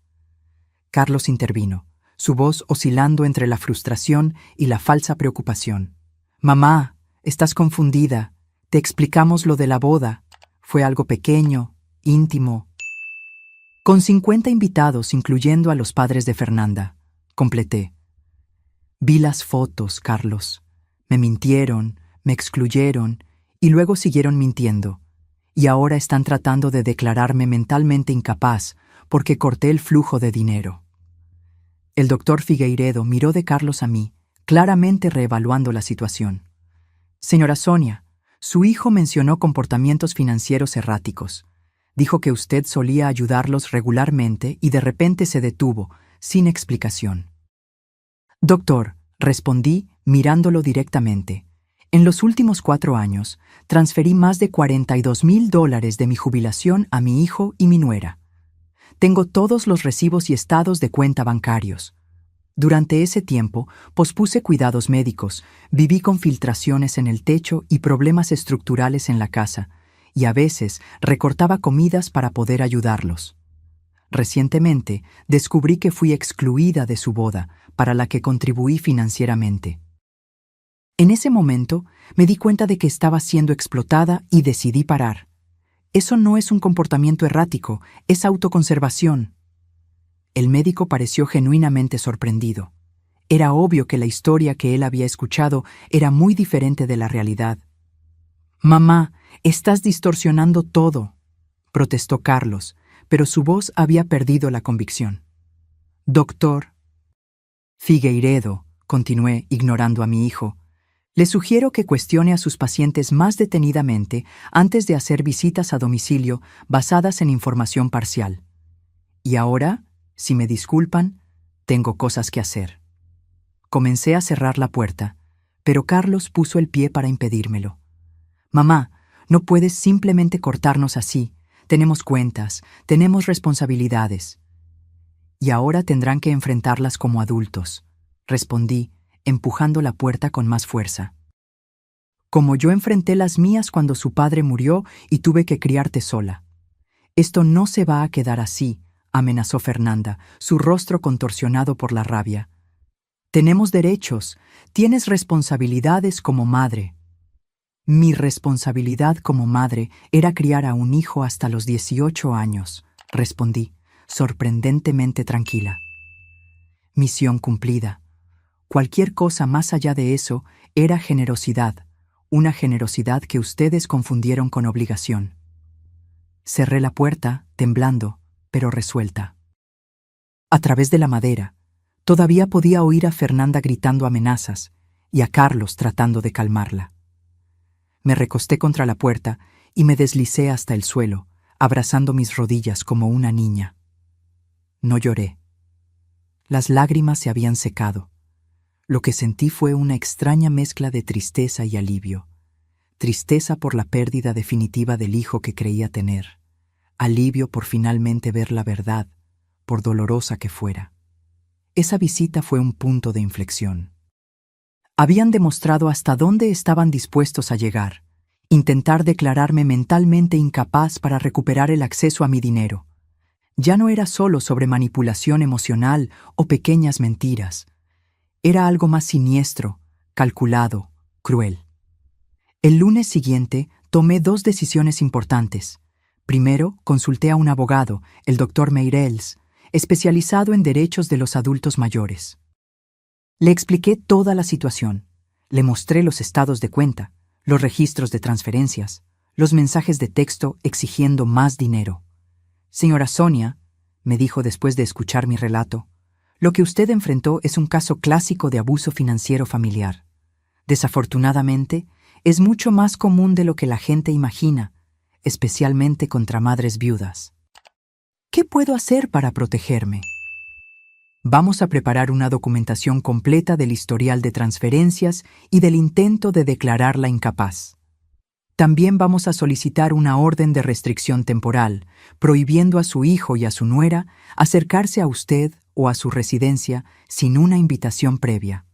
Carlos intervino, su voz oscilando entre la frustración y la falsa preocupación. Mamá, estás confundida. Te explicamos lo de la boda. Fue algo pequeño, íntimo. Con 50 invitados, incluyendo a los padres de Fernanda, completé. Vi las fotos, Carlos. Me mintieron, me excluyeron y luego siguieron mintiendo. Y ahora están tratando de declararme mentalmente incapaz porque corté el flujo de dinero. El doctor Figueiredo miró de Carlos a mí, claramente reevaluando la situación. Señora Sonia, su hijo mencionó comportamientos financieros erráticos. Dijo que usted solía ayudarlos regularmente y de repente se detuvo, sin explicación. Doctor, respondí mirándolo directamente. En los últimos 4 años, transferí más de $42,000 de mi jubilación a mi hijo y mi nuera. Tengo todos los recibos y estados de cuenta bancarios. Durante ese tiempo, pospuse cuidados médicos, viví con filtraciones en el techo y problemas estructurales en la casa, y a veces recortaba comidas para poder ayudarlos. Recientemente, descubrí que fui excluida de su boda, para la que contribuí financieramente. En ese momento, me di cuenta de que estaba siendo explotada y decidí parar. Eso no es un comportamiento errático, es autoconservación. El médico pareció genuinamente sorprendido. Era obvio que la historia que él había escuchado era muy diferente de la realidad. «Mamá, estás distorsionando todo», protestó Carlos, pero su voz había perdido la convicción. «Doctor Figueiredo», continué ignorando a mi hijo, «le sugiero que cuestione a sus pacientes más detenidamente antes de hacer visitas a domicilio basadas en información parcial. Y ahora, si me disculpan, tengo cosas que hacer». Comencé a cerrar la puerta, pero Carlos puso el pie para impedírmelo. «Mamá, no puedes simplemente cortarnos así. Tenemos cuentas, tenemos responsabilidades». «Y ahora tendrán que enfrentarlas como adultos», respondí, empujando la puerta con más fuerza. «Como yo enfrenté las mías cuando su padre murió y tuve que criarte sola. Esto no se va a quedar así», amenazó Fernanda, su rostro contorsionado por la rabia. «Tenemos derechos, tienes responsabilidades como madre». «Mi responsabilidad como madre era criar a un hijo hasta los 18 años», respondí, sorprendentemente tranquila. Misión cumplida. Cualquier cosa más allá de eso era generosidad, una generosidad que ustedes confundieron con obligación. Cerré la puerta, temblando, pero resuelta. A través de la madera, todavía podía oír a Fernanda gritando amenazas y a Carlos tratando de calmarla. Me recosté contra la puerta y me deslicé hasta el suelo, abrazando mis rodillas como una niña. No lloré. Las lágrimas se habían secado. Lo que sentí fue una extraña mezcla de tristeza y alivio. Tristeza por la pérdida definitiva del hijo que creía tener. Alivio por finalmente ver la verdad, por dolorosa que fuera. Esa visita fue un punto de inflexión. Habían demostrado hasta dónde estaban dispuestos a llegar, intentar declararme mentalmente incapaz para recuperar el acceso a mi dinero. Ya no era solo sobre manipulación emocional o pequeñas mentiras. Era algo más siniestro, calculado, cruel. El lunes siguiente tomé 2 decisiones importantes. Primero, consulté a un abogado, el Dr. Meirelles, especializado en derechos de los adultos mayores. Le expliqué toda la situación. Le mostré los estados de cuenta, los registros de transferencias, los mensajes de texto exigiendo más dinero. «Señora Sonia», me dijo después de escuchar mi relato, «lo que usted enfrentó es un caso clásico de abuso financiero familiar. Desafortunadamente, es mucho más común de lo que la gente imagina, especialmente contra madres viudas. ¿Qué puedo hacer para protegerme? Vamos a preparar una documentación completa del historial de transferencias y del intento de declararla incapaz. También vamos a solicitar una orden de restricción temporal, prohibiendo a su hijo y a su nuera acercarse a usted o a su residencia sin una invitación previa».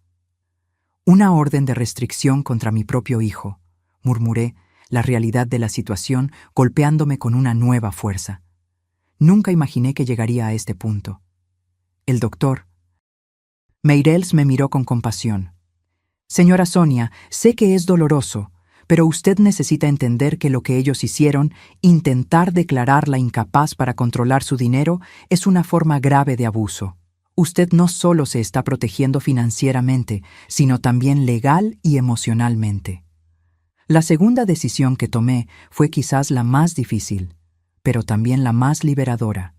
«Una orden de restricción contra mi propio hijo», murmuré, la realidad de la situación golpeándome con una nueva fuerza. Nunca imaginé que llegaría a este punto. el doctor. Meireles me miró con compasión. Señora Sonia, sé que es doloroso, pero usted necesita entender que lo que ellos hicieron, intentar declararla incapaz para controlar su dinero, es una forma grave de abuso. Usted no solo se está protegiendo financieramente, sino también legal y emocionalmente. La segunda decisión que tomé fue quizás la más difícil, pero también la más liberadora: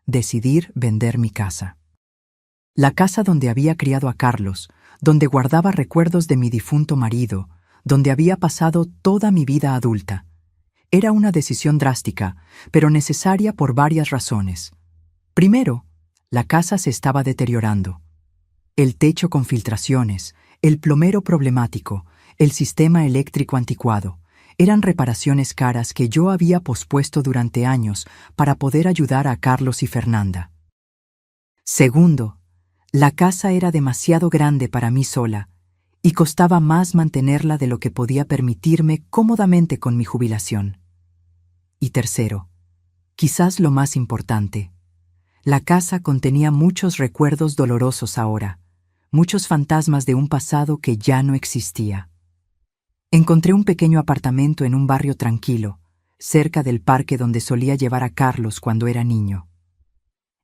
decidir vender mi casa. La casa donde había criado a Carlos, donde guardaba recuerdos de mi difunto marido, donde había pasado toda mi vida adulta. Era una decisión drástica, pero necesaria por varias razones. Primero, la casa se estaba deteriorando. El techo con filtraciones, el plomero problemático, el sistema eléctrico anticuado, eran reparaciones caras que yo había pospuesto durante años para poder ayudar a Carlos y Fernanda. Segundo, la casa era demasiado grande para mí sola y costaba más mantenerla de lo que podía permitirme cómodamente con mi jubilación. Y tercero, quizás lo más importante, la casa contenía muchos recuerdos dolorosos ahora, muchos fantasmas de un pasado que ya no existía. Encontré un pequeño apartamento en un barrio tranquilo, cerca del parque donde solía llevar a Carlos cuando era niño.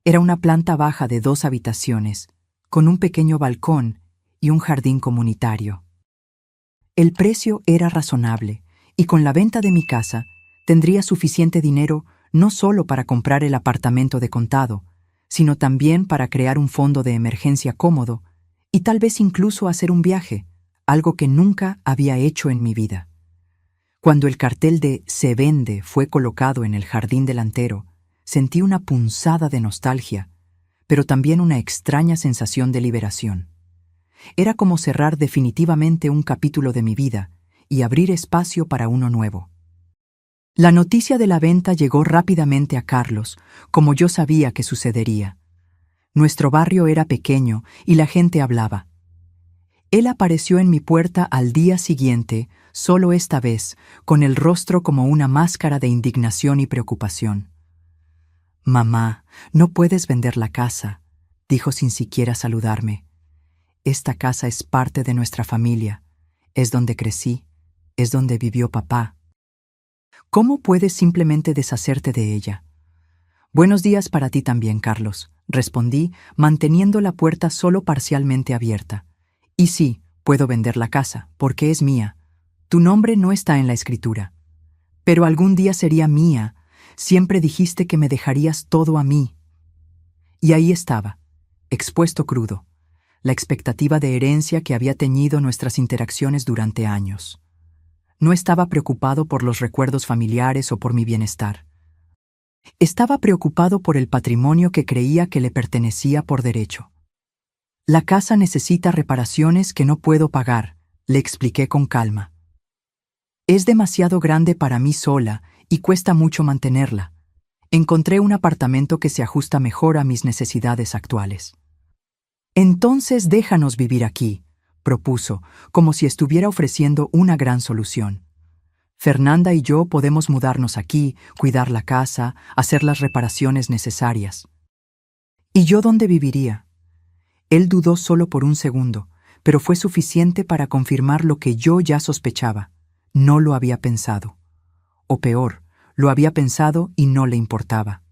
Era una planta baja de 2 habitaciones, con un pequeño balcón y un jardín comunitario. El precio era razonable, y con la venta de mi casa tendría suficiente dinero no solo para comprar el apartamento de contado, sino también para crear un fondo de emergencia cómodo y tal vez incluso hacer un viaje, algo que nunca había hecho en mi vida. Cuando el cartel de "Se vende" fue colocado en el jardín delantero, sentí una punzada de nostalgia, pero también una extraña sensación de liberación. Era como cerrar definitivamente un capítulo de mi vida y abrir espacio para uno nuevo. La noticia de la venta llegó rápidamente a Carlos, como yo sabía que sucedería. Nuestro barrio era pequeño y la gente hablaba. Él apareció en mi puerta al día siguiente, solo esta vez, con el rostro como una máscara de indignación y preocupación. «Mamá, no puedes vender la casa», dijo sin siquiera saludarme. «Esta casa es parte de nuestra familia, es donde crecí, es donde vivió papá. ¿Cómo puedes simplemente deshacerte de ella?» «Buenos días para ti también, Carlos», respondí, manteniendo la puerta solo parcialmente abierta. «Y sí, puedo vender la casa, porque es mía. Tu nombre no está en la escritura. Pero algún día sería mía. Siempre dijiste que me dejarías todo a mí». Y ahí estaba, expuesto crudo, la expectativa de herencia que había teñido nuestras interacciones durante años. No estaba preocupado por los recuerdos familiares o por mi bienestar. Estaba preocupado por el patrimonio que creía que le pertenecía por derecho. «La casa necesita reparaciones que no puedo pagar», le expliqué con calma. «Es demasiado grande para mí sola y cuesta mucho mantenerla. Encontré un apartamento que se ajusta mejor a mis necesidades actuales». «Entonces déjanos vivir aquí», propuso, como si estuviera ofreciendo una gran solución. «Fernanda y yo podemos mudarnos aquí, cuidar la casa, hacer las reparaciones necesarias». «¿Y yo dónde viviría?» Él dudó solo por un segundo, pero fue suficiente para confirmar lo que yo ya sospechaba. No lo había pensado. O peor, lo había pensado y no le importaba.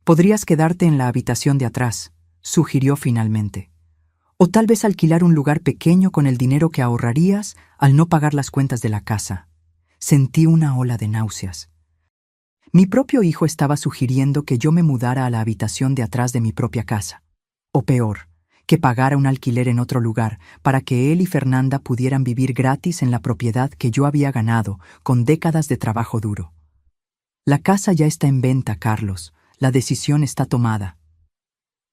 «Podrías quedarte en la habitación de atrás», sugirió finalmente. «O tal vez alquilar un lugar pequeño con el dinero que ahorrarías al no pagar las cuentas de la casa». Sentí una ola de náuseas. Mi propio hijo estaba sugiriendo que yo me mudara a la habitación de atrás de mi propia casa. O peor, que pagara un alquiler en otro lugar para que él y Fernanda pudieran vivir gratis en la propiedad que yo había ganado con décadas de trabajo duro. «La casa ya está en venta, Carlos. La decisión está tomada».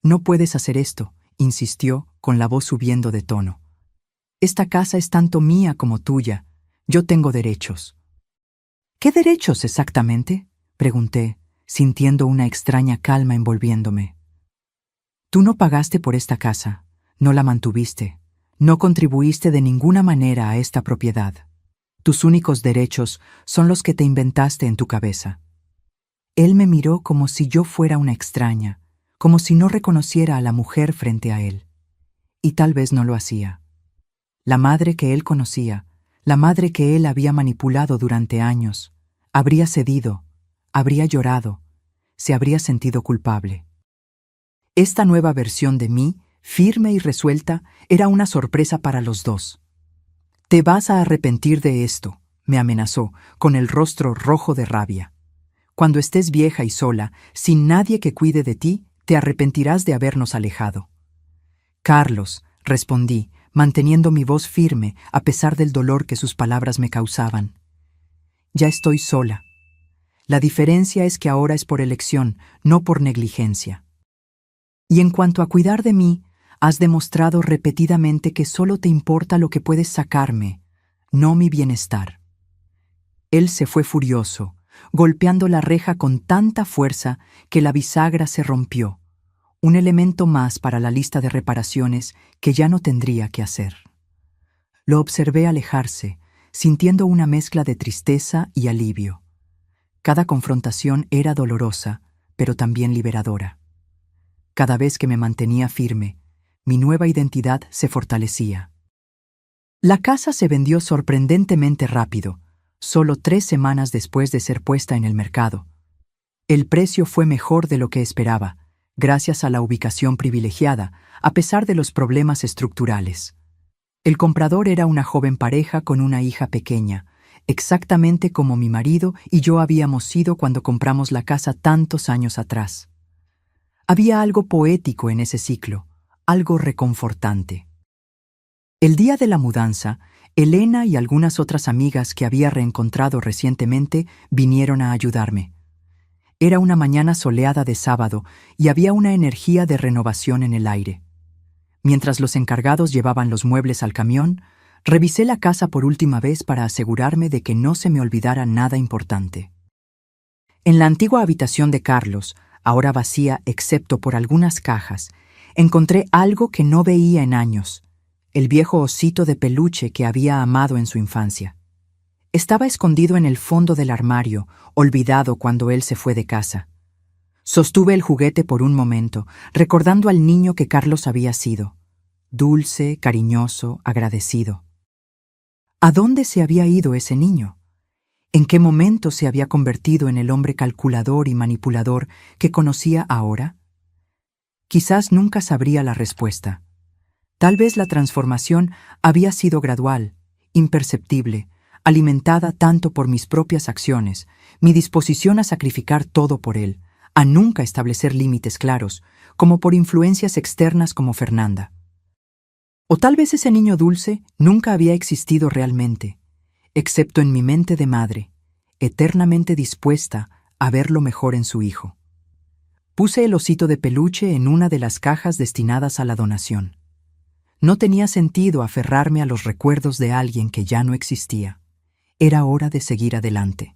«No puedes hacer esto», insistió, con la voz subiendo de tono. «Esta casa es tanto mía como tuya. Yo tengo derechos». «¿Qué derechos exactamente?», pregunté, sintiendo una extraña calma envolviéndome. «Tú no pagaste por esta casa, no la mantuviste, no contribuiste de ninguna manera a esta propiedad. Tus únicos derechos son los que te inventaste en tu cabeza». Él me miró como si yo fuera una extraña, como si no reconociera a la mujer frente a él. Y tal vez no lo hacía. La madre que él conocía, la madre que él había manipulado durante años, habría cedido, habría llorado, se habría sentido culpable. Esta nueva versión de mí, firme y resuelta, era una sorpresa para los dos. «Te vas a arrepentir de esto», me amenazó, con el rostro rojo de rabia. «Cuando estés vieja y sola, sin nadie que cuide de ti, te arrepentirás de habernos alejado». «Carlos», respondí, manteniendo mi voz firme a pesar del dolor que sus palabras me causaban. «Ya estoy sola. La diferencia es que ahora es por elección, no por negligencia. Y en cuanto a cuidar de mí, has demostrado repetidamente que solo te importa lo que puedes sacarme, no mi bienestar». Él se fue furioso, golpeando la reja con tanta fuerza que la bisagra se rompió, un elemento más para la lista de reparaciones que ya no tendría que hacer. Lo observé alejarse, sintiendo una mezcla de tristeza y alivio. Cada confrontación era dolorosa, pero también liberadora. Cada vez que me mantenía firme, mi nueva identidad se fortalecía. La casa se vendió sorprendentemente rápido, solo 3 semanas después de ser puesta en el mercado. El precio fue mejor de lo que esperaba, gracias a la ubicación privilegiada, a pesar de los problemas estructurales. El comprador era una joven pareja con una hija pequeña, exactamente como mi marido y yo habíamos sido cuando compramos la casa tantos años atrás. Había algo poético en ese ciclo, algo reconfortante. El día de la mudanza, Elena y algunas otras amigas que había reencontrado recientemente vinieron a ayudarme. Era una mañana soleada de sábado y había una energía de renovación en el aire. Mientras los encargados llevaban los muebles al camión, revisé la casa por última vez para asegurarme de que no se me olvidara nada importante. En la antigua habitación de Carlos, ahora vacía excepto por algunas cajas, encontré algo que no veía en años: el viejo osito de peluche que había amado en su infancia. Estaba escondido en el fondo del armario, olvidado cuando él se fue de casa. Sostuve el juguete por un momento, recordando al niño que Carlos había sido. Dulce, cariñoso, agradecido. ¿A dónde se había ido ese niño? ¿En qué momento se había convertido en el hombre calculador y manipulador que conocía ahora? Quizás nunca sabría la respuesta. Tal vez la transformación había sido gradual, imperceptible, alimentada tanto por mis propias acciones, mi disposición a sacrificar todo por él, a nunca establecer límites claros, como por influencias externas como Fernanda. O tal vez ese niño dulce nunca había existido realmente, excepto en mi mente de madre, eternamente dispuesta a ver lo mejor en su hijo. Puse el osito de peluche en una de las cajas destinadas a la donación. No tenía sentido aferrarme a los recuerdos de alguien que ya no existía. Era hora de seguir adelante.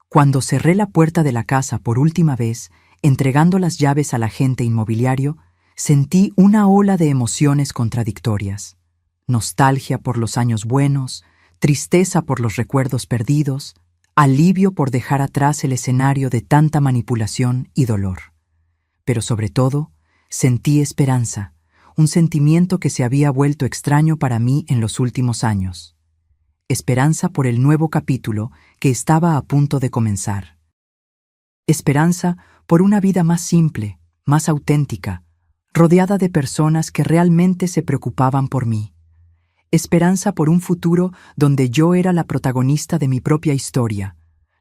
Cuando cerré la puerta de la casa por última vez, entregando las llaves al agente inmobiliario, sentí una ola de emociones contradictorias. Nostalgia por los años buenos, tristeza por los recuerdos perdidos, alivio por dejar atrás el escenario de tanta manipulación y dolor. Pero sobre todo, sentí esperanza, un sentimiento que se había vuelto extraño para mí en los últimos años. Esperanza por el nuevo capítulo que estaba a punto de comenzar. Esperanza por una vida más simple, más auténtica, rodeada de personas que realmente se preocupaban por mí. Esperanza por un futuro donde yo era la protagonista de mi propia historia,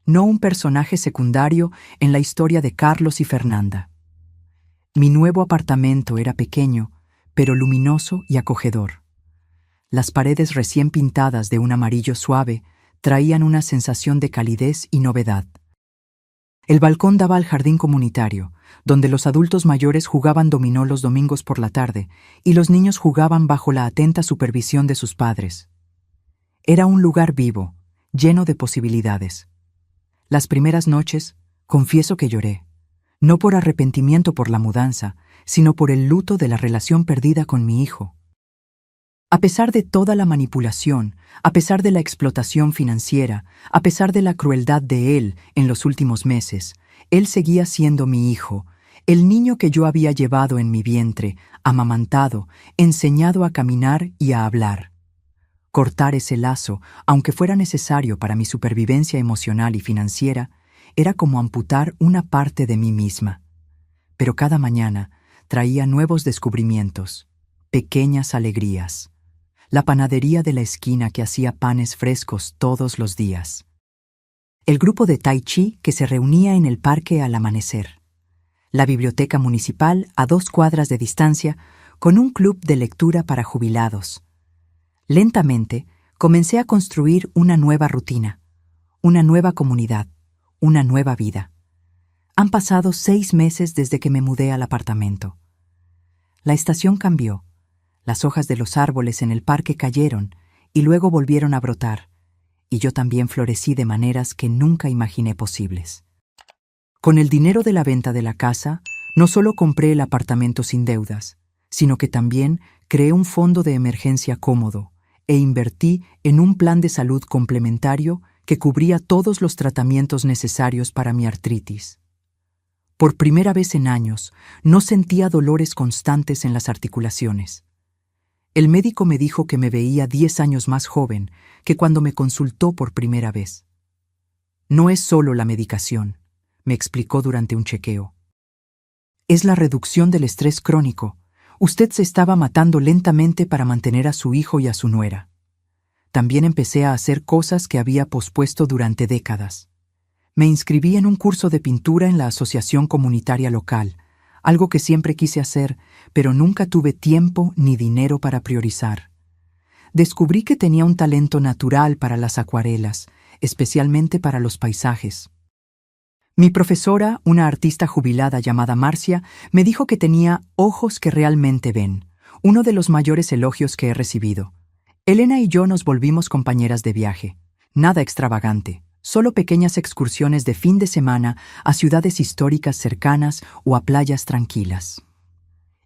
no un personaje secundario en la historia de Carlos y Fernanda. Mi nuevo apartamento era pequeño, pero luminoso y acogedor. Las paredes recién pintadas de un amarillo suave traían una sensación de calidez y novedad. El balcón daba al jardín comunitario, donde los adultos mayores jugaban dominó los domingos por la tarde y los niños jugaban bajo la atenta supervisión de sus padres. Era un lugar vivo, lleno de posibilidades. Las primeras noches, confieso que lloré, no por arrepentimiento por la mudanza, sino por el luto de la relación perdida con mi hijo. A pesar de toda la manipulación, a pesar de la explotación financiera, a pesar de la crueldad de él en los últimos meses, él seguía siendo mi hijo, el niño que yo había llevado en mi vientre, amamantado, enseñado a caminar y a hablar. Cortar ese lazo, aunque fuera necesario para mi supervivencia emocional y financiera, era como amputar una parte de mí misma. Pero cada mañana traía nuevos descubrimientos, pequeñas alegrías. La panadería de la esquina que hacía panes frescos todos los días. El grupo de Tai Chi que se reunía en el parque al amanecer. La biblioteca municipal a 2 cuadras de distancia con un club de lectura para jubilados. Lentamente, comencé a construir una nueva rutina, una nueva comunidad, una nueva vida. Han pasado 6 meses desde que me mudé al apartamento. La estación cambió. Las hojas de los árboles en el parque cayeron y luego volvieron a brotar, y yo también florecí de maneras que nunca imaginé posibles. Con el dinero de la venta de la casa, no solo compré el apartamento sin deudas, sino que también creé un fondo de emergencia cómodo e invertí en un plan de salud complementario que cubría todos los tratamientos necesarios para mi artritis. Por primera vez en años, no sentía dolores constantes en las articulaciones. El médico me dijo que me veía 10 años más joven que cuando me consultó por primera vez. No es solo la medicación, me explicó durante un chequeo. Es la reducción del estrés crónico. Usted se estaba matando lentamente para mantener a su hijo y a su nuera. También empecé a hacer cosas que había pospuesto durante décadas. Me inscribí en un curso de pintura en la asociación comunitaria local, algo que siempre quise hacer, pero nunca tuve tiempo ni dinero para priorizar. Descubrí que tenía un talento natural para las acuarelas, especialmente para los paisajes. Mi profesora, una artista jubilada llamada Marcia, me dijo que tenía ojos que realmente ven, uno de los mayores elogios que he recibido. Elena y yo nos volvimos compañeras de viaje. Nada extravagante, solo pequeñas excursiones de fin de semana a ciudades históricas cercanas o a playas tranquilas.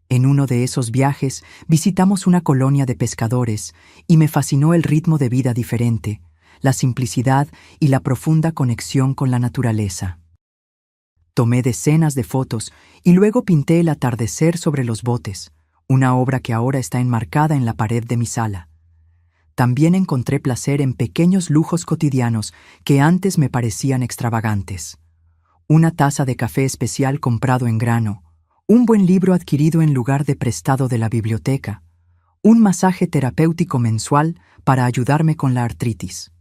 En uno de esos viajes visitamos una colonia de pescadores y me fascinó el ritmo de vida diferente, la simplicidad y la profunda conexión con la naturaleza. Tomé decenas de fotos y luego pinté el atardecer sobre los botes, una obra que ahora está enmarcada en la pared de mi sala. También encontré placer en pequeños lujos cotidianos que antes me parecían extravagantes. Una taza de café especial comprado en grano, un buen libro adquirido en lugar de prestado de la biblioteca, un masaje terapéutico mensual para ayudarme con la artritis.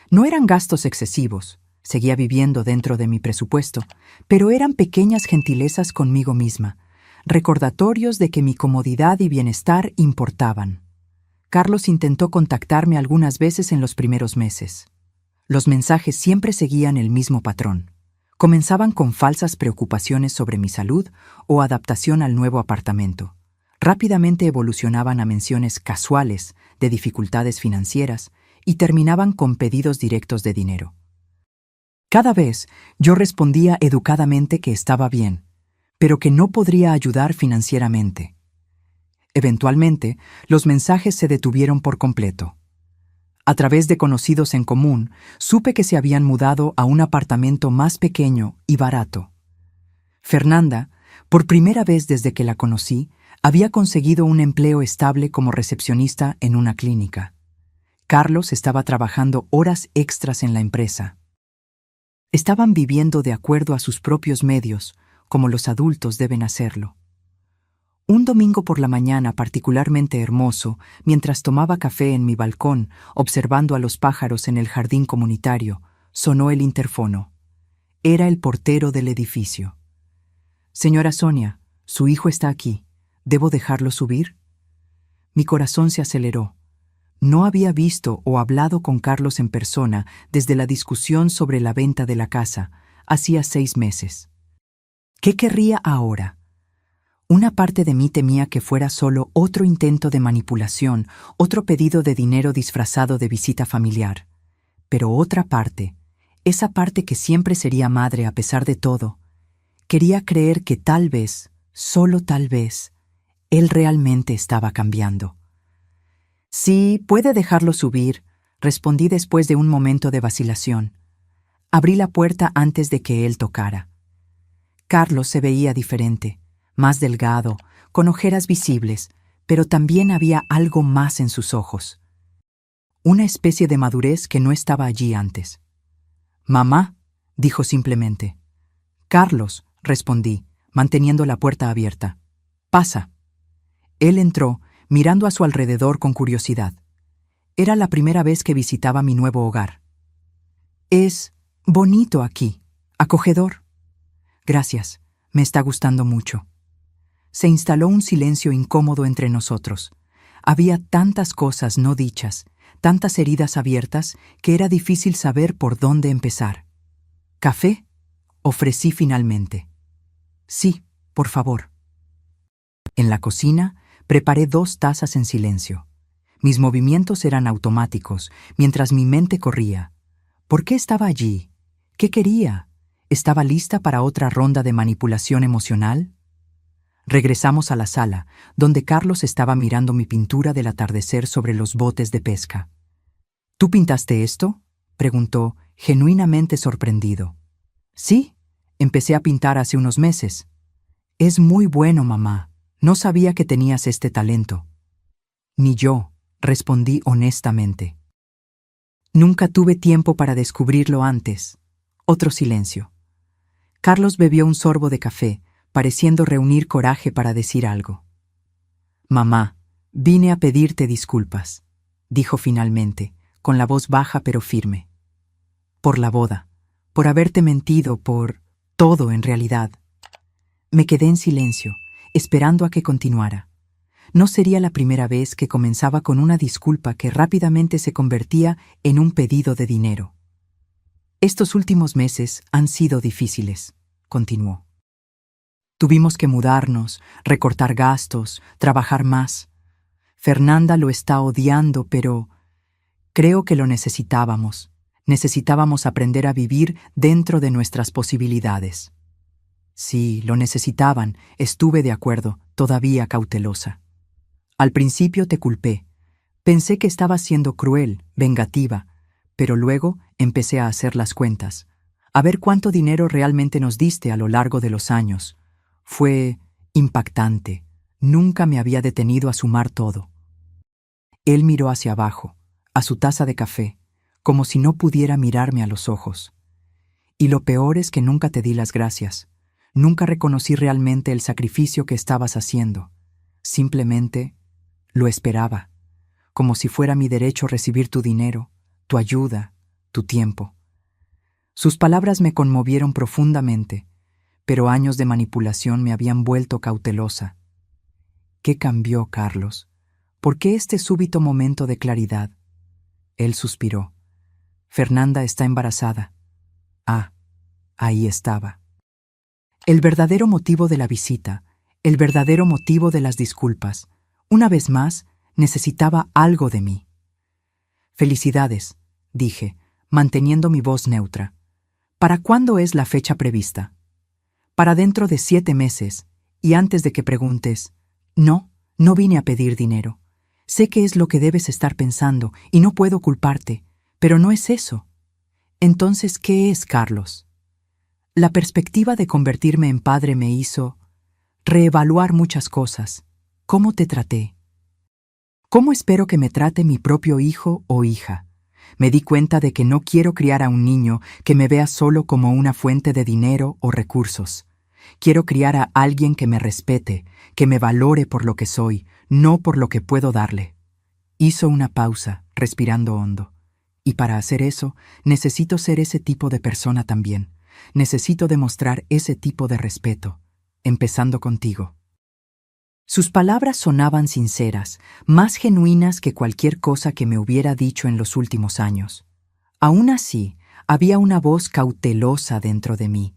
No eran gastos excesivos, seguía viviendo dentro de mi presupuesto, pero eran pequeñas gentilezas conmigo misma, recordatorios de que mi comodidad y bienestar importaban. Carlos intentó contactarme algunas veces en los primeros meses. Los mensajes siempre seguían el mismo patrón. Comenzaban con falsas preocupaciones sobre mi salud o adaptación al nuevo apartamento. Rápidamente evolucionaban a menciones casuales de dificultades financieras y terminaban con pedidos directos de dinero. Cada vez yo respondía educadamente que estaba bien, pero que no podría ayudar financieramente. Eventualmente, los mensajes se detuvieron por completo. A través de conocidos en común, supe que se habían mudado a un apartamento más pequeño y barato. Fernanda, por primera vez desde que la conocí, había conseguido un empleo estable como recepcionista en una clínica. Carlos estaba trabajando horas extras en la empresa. Estaban viviendo de acuerdo a sus propios medios, como los adultos deben hacerlo. Un domingo por la mañana particularmente hermoso, mientras tomaba café en mi balcón, observando a los pájaros en el jardín comunitario, sonó el interfono. Era el portero del edificio. «Señora Sonia, su hijo está aquí. ¿Debo dejarlo subir?» Mi corazón se aceleró. No había visto o hablado con Carlos en persona desde la discusión sobre la venta de la casa, hacía 6 meses. ¿Qué querría ahora? Una parte de mí temía que fuera solo otro intento de manipulación, otro pedido de dinero disfrazado de visita familiar. Pero otra parte, esa parte que siempre sería madre a pesar de todo, quería creer que tal vez, solo tal vez, él realmente estaba cambiando. «Sí, puede dejarlo subir», respondí después de un momento de vacilación. Abrí la puerta antes de que él tocara. Carlos se veía diferente, más delgado, con ojeras visibles, pero también había algo más en sus ojos. Una especie de madurez que no estaba allí antes. «Mamá», dijo simplemente. «Carlos», respondí, manteniendo la puerta abierta. «Pasa». Él entró, mirando a su alrededor con curiosidad. Era la primera vez que visitaba mi nuevo hogar. «Es bonito aquí, acogedor». «Gracias, me está gustando mucho». Se instaló un silencio incómodo entre nosotros. Había tantas cosas no dichas, tantas heridas abiertas, que era difícil saber por dónde empezar. «¿Café?», ofrecí finalmente. «Sí, por favor». En la cocina, preparé 2 tazas en silencio. Mis movimientos eran automáticos, mientras mi mente corría. ¿Por qué estaba allí? ¿Qué quería? ¿Estaba lista para otra ronda de manipulación emocional? Regresamos a la sala, donde Carlos estaba mirando mi pintura del atardecer sobre los botes de pesca. «¿Tú pintaste esto?», preguntó, genuinamente sorprendido. «Sí, empecé a pintar hace unos meses». «Es muy bueno, mamá. No sabía que tenías este talento». «Ni yo», respondí honestamente. «Nunca tuve tiempo para descubrirlo antes». Otro silencio. Carlos bebió un sorbo de café, pareciendo reunir coraje para decir algo. «Mamá, vine a pedirte disculpas», dijo finalmente, con la voz baja pero firme. «Por la boda, por haberte mentido, por todo en realidad». Me quedé en silencio, esperando a que continuara. No sería la primera vez que comenzaba con una disculpa que rápidamente se convertía en un pedido de dinero. «Estos últimos meses han sido difíciles», continuó. «Tuvimos que mudarnos, recortar gastos, trabajar más. Fernanda lo está odiando, pero creo que lo necesitábamos. Necesitábamos aprender a vivir dentro de nuestras posibilidades». Sí, lo necesitaban, estuve de acuerdo, todavía cautelosa. Al principio te culpé. Pensé que estabas siendo cruel, vengativa, pero luego empecé a hacer las cuentas, a ver cuánto dinero realmente nos diste a lo largo de los años. Fue impactante. Nunca me había detenido a sumar todo. Él miró hacia abajo, a su taza de café, como si no pudiera mirarme a los ojos. Y lo peor es que nunca te di las gracias. Nunca reconocí realmente el sacrificio que estabas haciendo. Simplemente lo esperaba, como si fuera mi derecho recibir tu dinero, tu ayuda, tu tiempo. Sus palabras me conmovieron profundamente, pero años de manipulación me habían vuelto cautelosa. ¿Qué cambió, Carlos? ¿Por qué este súbito momento de claridad? Él suspiró. Fernanda está embarazada. Ah, ahí estaba. El verdadero motivo de la visita, el verdadero motivo de las disculpas. Una vez más, necesitaba algo de mí. «Felicidades», dije, manteniendo mi voz neutra. «¿Para cuándo es la fecha prevista?» «Para dentro de 7 meses, y antes de que preguntes, no vine a pedir dinero. Sé que es lo que debes estar pensando, y no puedo culparte, pero no es eso». «Entonces, ¿qué es, Carlos?» La perspectiva de convertirme en padre me hizo reevaluar muchas cosas. ¿Cómo te traté? ¿Cómo espero que me trate mi propio hijo o hija? Me di cuenta de que no quiero criar a un niño que me vea solo como una fuente de dinero o recursos. Quiero criar a alguien que me respete, que me valore por lo que soy, no por lo que puedo darle. Hizo una pausa, respirando hondo. Y para hacer eso, necesito ser ese tipo de persona también. Necesito demostrar ese tipo de respeto, empezando contigo. Sus palabras sonaban sinceras, más genuinas que cualquier cosa que me hubiera dicho en los últimos años. Aún así, había una voz cautelosa dentro de mí,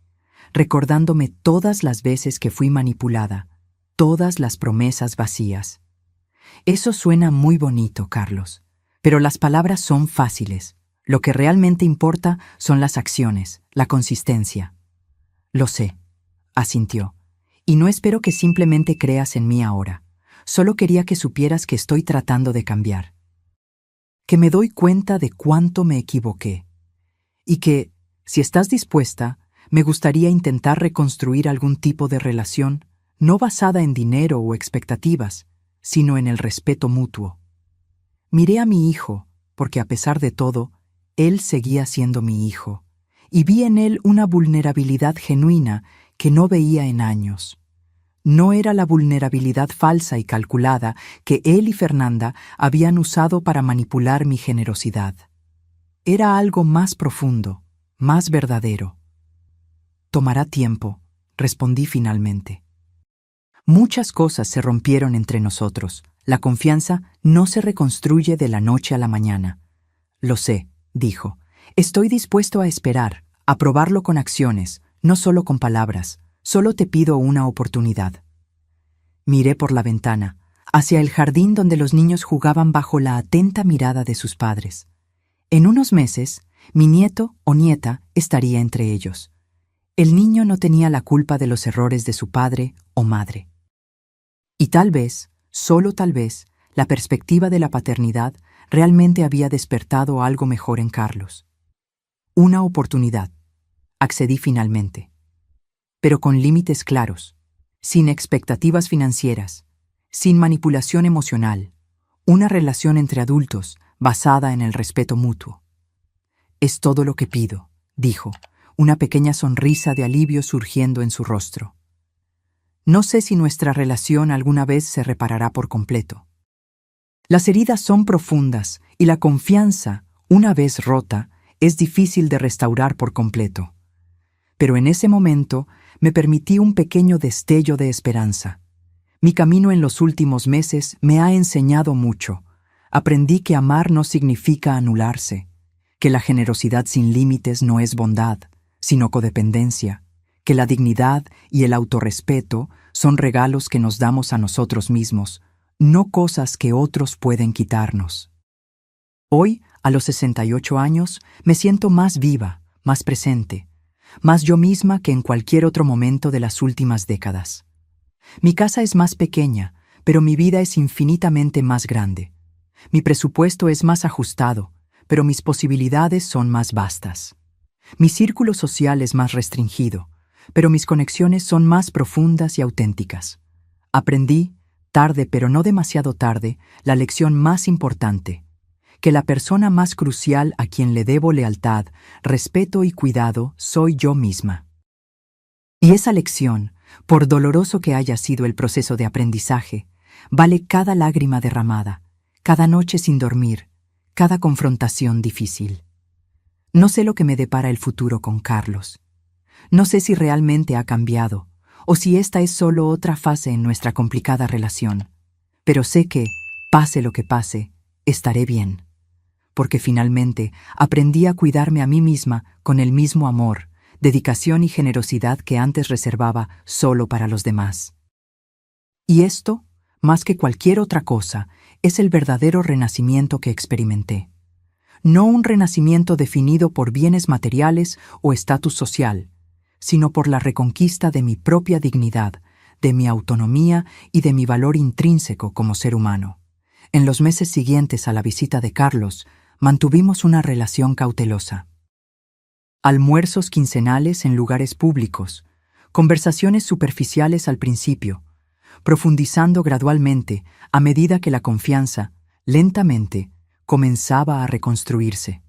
recordándome todas las veces que fui manipulada, todas las promesas vacías. Eso suena muy bonito, Carlos, pero las palabras son fáciles. Lo que realmente importa son las acciones, la consistencia. Lo sé, asintió, y no espero que simplemente creas en mí ahora. Solo quería que supieras que estoy tratando de cambiar. Que me doy cuenta de cuánto me equivoqué. Y que, si estás dispuesta, Me gustaría intentar reconstruir algún tipo de relación, no basada en dinero o expectativas, sino en el respeto mutuo. Miré a mi hijo, porque a pesar de todo, él seguía siendo mi hijo, y vi en él una vulnerabilidad genuina que no veía en años. No era la vulnerabilidad falsa y calculada que él y Fernanda habían usado para manipular mi generosidad. Era algo más profundo, más verdadero. Tomará tiempo, respondí finalmente. Muchas cosas se rompieron entre nosotros. La confianza no se reconstruye de la noche a la mañana. Lo sé, dijo. Estoy dispuesto a esperar, a probarlo con acciones, no solo con palabras. Solo te pido una oportunidad. Miré por la ventana, hacia el jardín donde los niños jugaban bajo la atenta mirada de sus padres. En unos meses, mi nieto o nieta estaría entre ellos. El niño no tenía la culpa de los errores de su padre o madre. Y tal vez, solo tal vez, la perspectiva de la paternidad realmente había despertado algo mejor en Carlos. Una oportunidad. Accedí finalmente. Pero con límites claros, sin expectativas financieras, sin manipulación emocional, una relación entre adultos basada en el respeto mutuo. Es todo lo que pido, dijo, una pequeña sonrisa de alivio surgiendo en su rostro. No sé si nuestra relación alguna vez se reparará por completo. Las heridas son profundas y la confianza, una vez rota, es difícil de restaurar por completo. Pero en ese momento me permití un pequeño destello de esperanza. Mi camino en los últimos meses me ha enseñado mucho. Aprendí que amar no significa anularse, que la generosidad sin límites no es bondad, sino codependencia, que la dignidad y el autorrespeto son regalos que nos damos a nosotros mismos, no cosas que otros pueden quitarnos. Hoy, a los 68 años, me siento más viva, más presente, más yo misma que en cualquier otro momento de las últimas décadas. Mi casa es más pequeña, pero mi vida es infinitamente más grande. Mi presupuesto es más ajustado, pero mis posibilidades son más vastas. Mi círculo social es más restringido, pero mis conexiones son más profundas y auténticas. Aprendí, tarde pero no demasiado tarde, la lección más importante, que la persona más crucial a quien le debo lealtad, respeto y cuidado soy yo misma. Y esa lección, por doloroso que haya sido el proceso de aprendizaje, vale cada lágrima derramada, cada noche sin dormir, cada confrontación difícil. No sé lo que me depara el futuro con Carlos. No sé si realmente ha cambiado, o si esta es solo otra fase en nuestra complicada relación. Pero sé que, pase lo que pase, estaré bien. Porque finalmente aprendí a cuidarme a mí misma con el mismo amor, dedicación y generosidad que antes reservaba solo para los demás. Y esto, más que cualquier otra cosa, es el verdadero renacimiento que experimenté. No un renacimiento definido por bienes materiales o estatus social, sino por la reconquista de mi propia dignidad, de mi autonomía y de mi valor intrínseco como ser humano. En los meses siguientes a la visita de Carlos, mantuvimos una relación cautelosa. Almuerzos quincenales en lugares públicos, conversaciones superficiales al principio, profundizando gradualmente a medida que la confianza, lentamente, comenzaba a reconstruirse.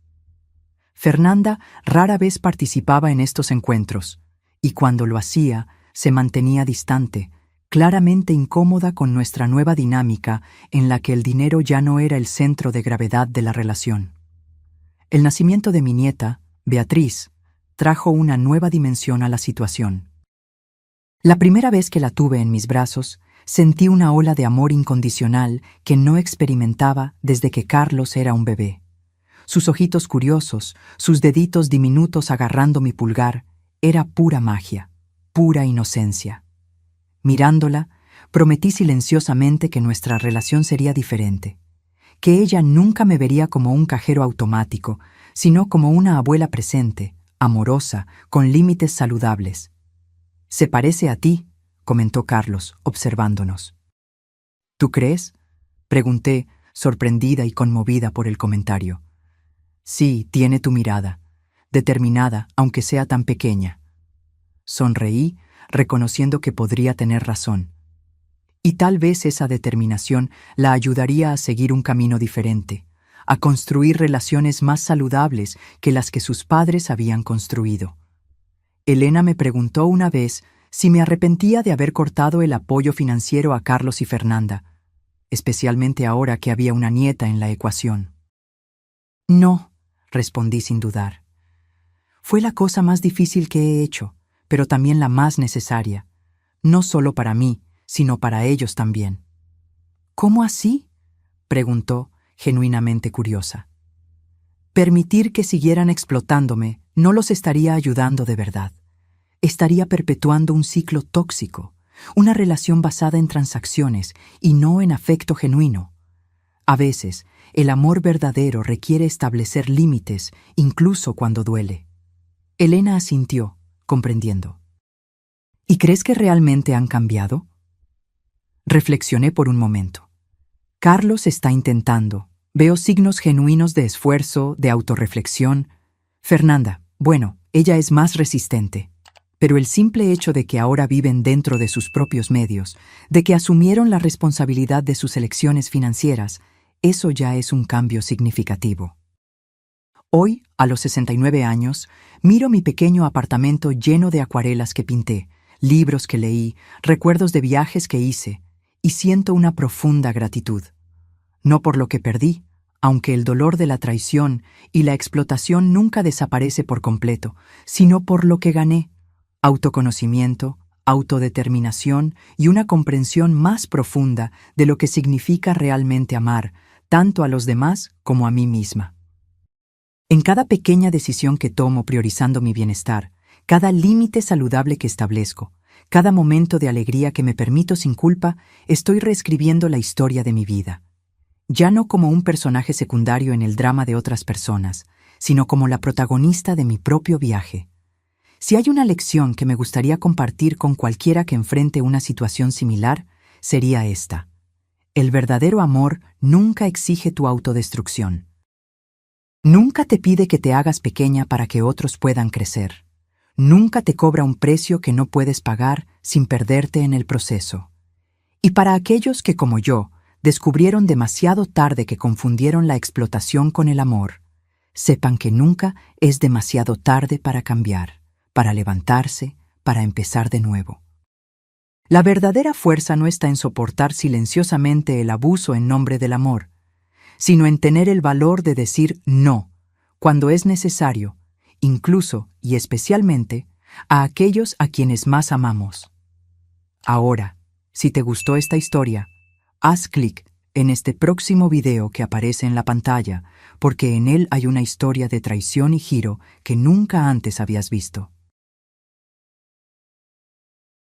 Fernanda rara vez participaba en estos encuentros, y cuando lo hacía, se mantenía distante, claramente incómoda con nuestra nueva dinámica en la que el dinero ya no era el centro de gravedad de la relación. El nacimiento de mi nieta, Beatriz, trajo una nueva dimensión a la situación. La primera vez que la tuve en mis brazos, sentí una ola de amor incondicional que no experimentaba desde que Carlos era un bebé. Sus ojitos curiosos, sus deditos diminutos agarrando mi pulgar, era pura magia, pura inocencia. Mirándola, prometí silenciosamente que nuestra relación sería diferente, que ella nunca me vería como un cajero automático, sino como una abuela presente, amorosa, con límites saludables. «Se parece a ti», comentó Carlos, observándonos. «¿Tú crees?», pregunté, sorprendida y conmovida por el comentario. «Sí, tiene tu mirada, determinada, aunque sea tan pequeña». Sonreí, reconociendo que podría tener razón. Y tal vez esa determinación la ayudaría a seguir un camino diferente, a construir relaciones más saludables que las que sus padres habían construido. Elena me preguntó una vez si me arrepentía de haber cortado el apoyo financiero a Carlos y Fernanda, especialmente ahora que había una nieta en la ecuación. No, respondí sin dudar. Fue la cosa más difícil que he hecho, pero también la más necesaria, no solo para mí, sino para ellos también. ¿Cómo así?, preguntó, genuinamente curiosa. Permitir que siguieran explotándome no los estaría ayudando de verdad. Estaría perpetuando un ciclo tóxico, una relación basada en transacciones y no en afecto genuino. A veces, el amor verdadero requiere establecer límites, incluso cuando duele. Elena asintió, comprendiendo. ¿Y crees que realmente han cambiado? Reflexioné por un momento. Carlos está intentando. Veo signos genuinos de esfuerzo, de autorreflexión. Fernanda, bueno, ella es más resistente. Pero el simple hecho de que ahora viven dentro de sus propios medios, de que asumieron la responsabilidad de sus elecciones financieras, eso ya es un cambio significativo. Hoy, a los 69 años, miro mi pequeño apartamento lleno de acuarelas que pinté, libros que leí, recuerdos de viajes que hice, y siento una profunda gratitud. No por lo que perdí, aunque el dolor de la traición y la explotación nunca desaparece por completo, sino por lo que gané: autoconocimiento, autodeterminación y una comprensión más profunda de lo que significa realmente amar, tanto a los demás como a mí misma. En cada pequeña decisión que tomo priorizando mi bienestar, cada límite saludable que establezco, cada momento de alegría que me permito sin culpa, estoy reescribiendo la historia de mi vida. Ya no como un personaje secundario en el drama de otras personas, sino como la protagonista de mi propio viaje. Si hay una lección que me gustaría compartir con cualquiera que enfrente una situación similar, sería esta: el verdadero amor nunca exige tu autodestrucción. Nunca te pide que te hagas pequeña para que otros puedan crecer. Nunca te cobra un precio que no puedes pagar sin perderte en el proceso. Y para aquellos que, como yo, descubrieron demasiado tarde que confundieron la explotación con el amor, sepan que nunca es demasiado tarde para cambiar, para levantarse, para empezar de nuevo. La verdadera fuerza no está en soportar silenciosamente el abuso en nombre del amor, sino en tener el valor de decir no, cuando es necesario, incluso y especialmente a aquellos a quienes más amamos. Ahora, si te gustó esta historia, haz clic en este próximo video que aparece en la pantalla, porque en él hay una historia de traición y giro que nunca antes habías visto.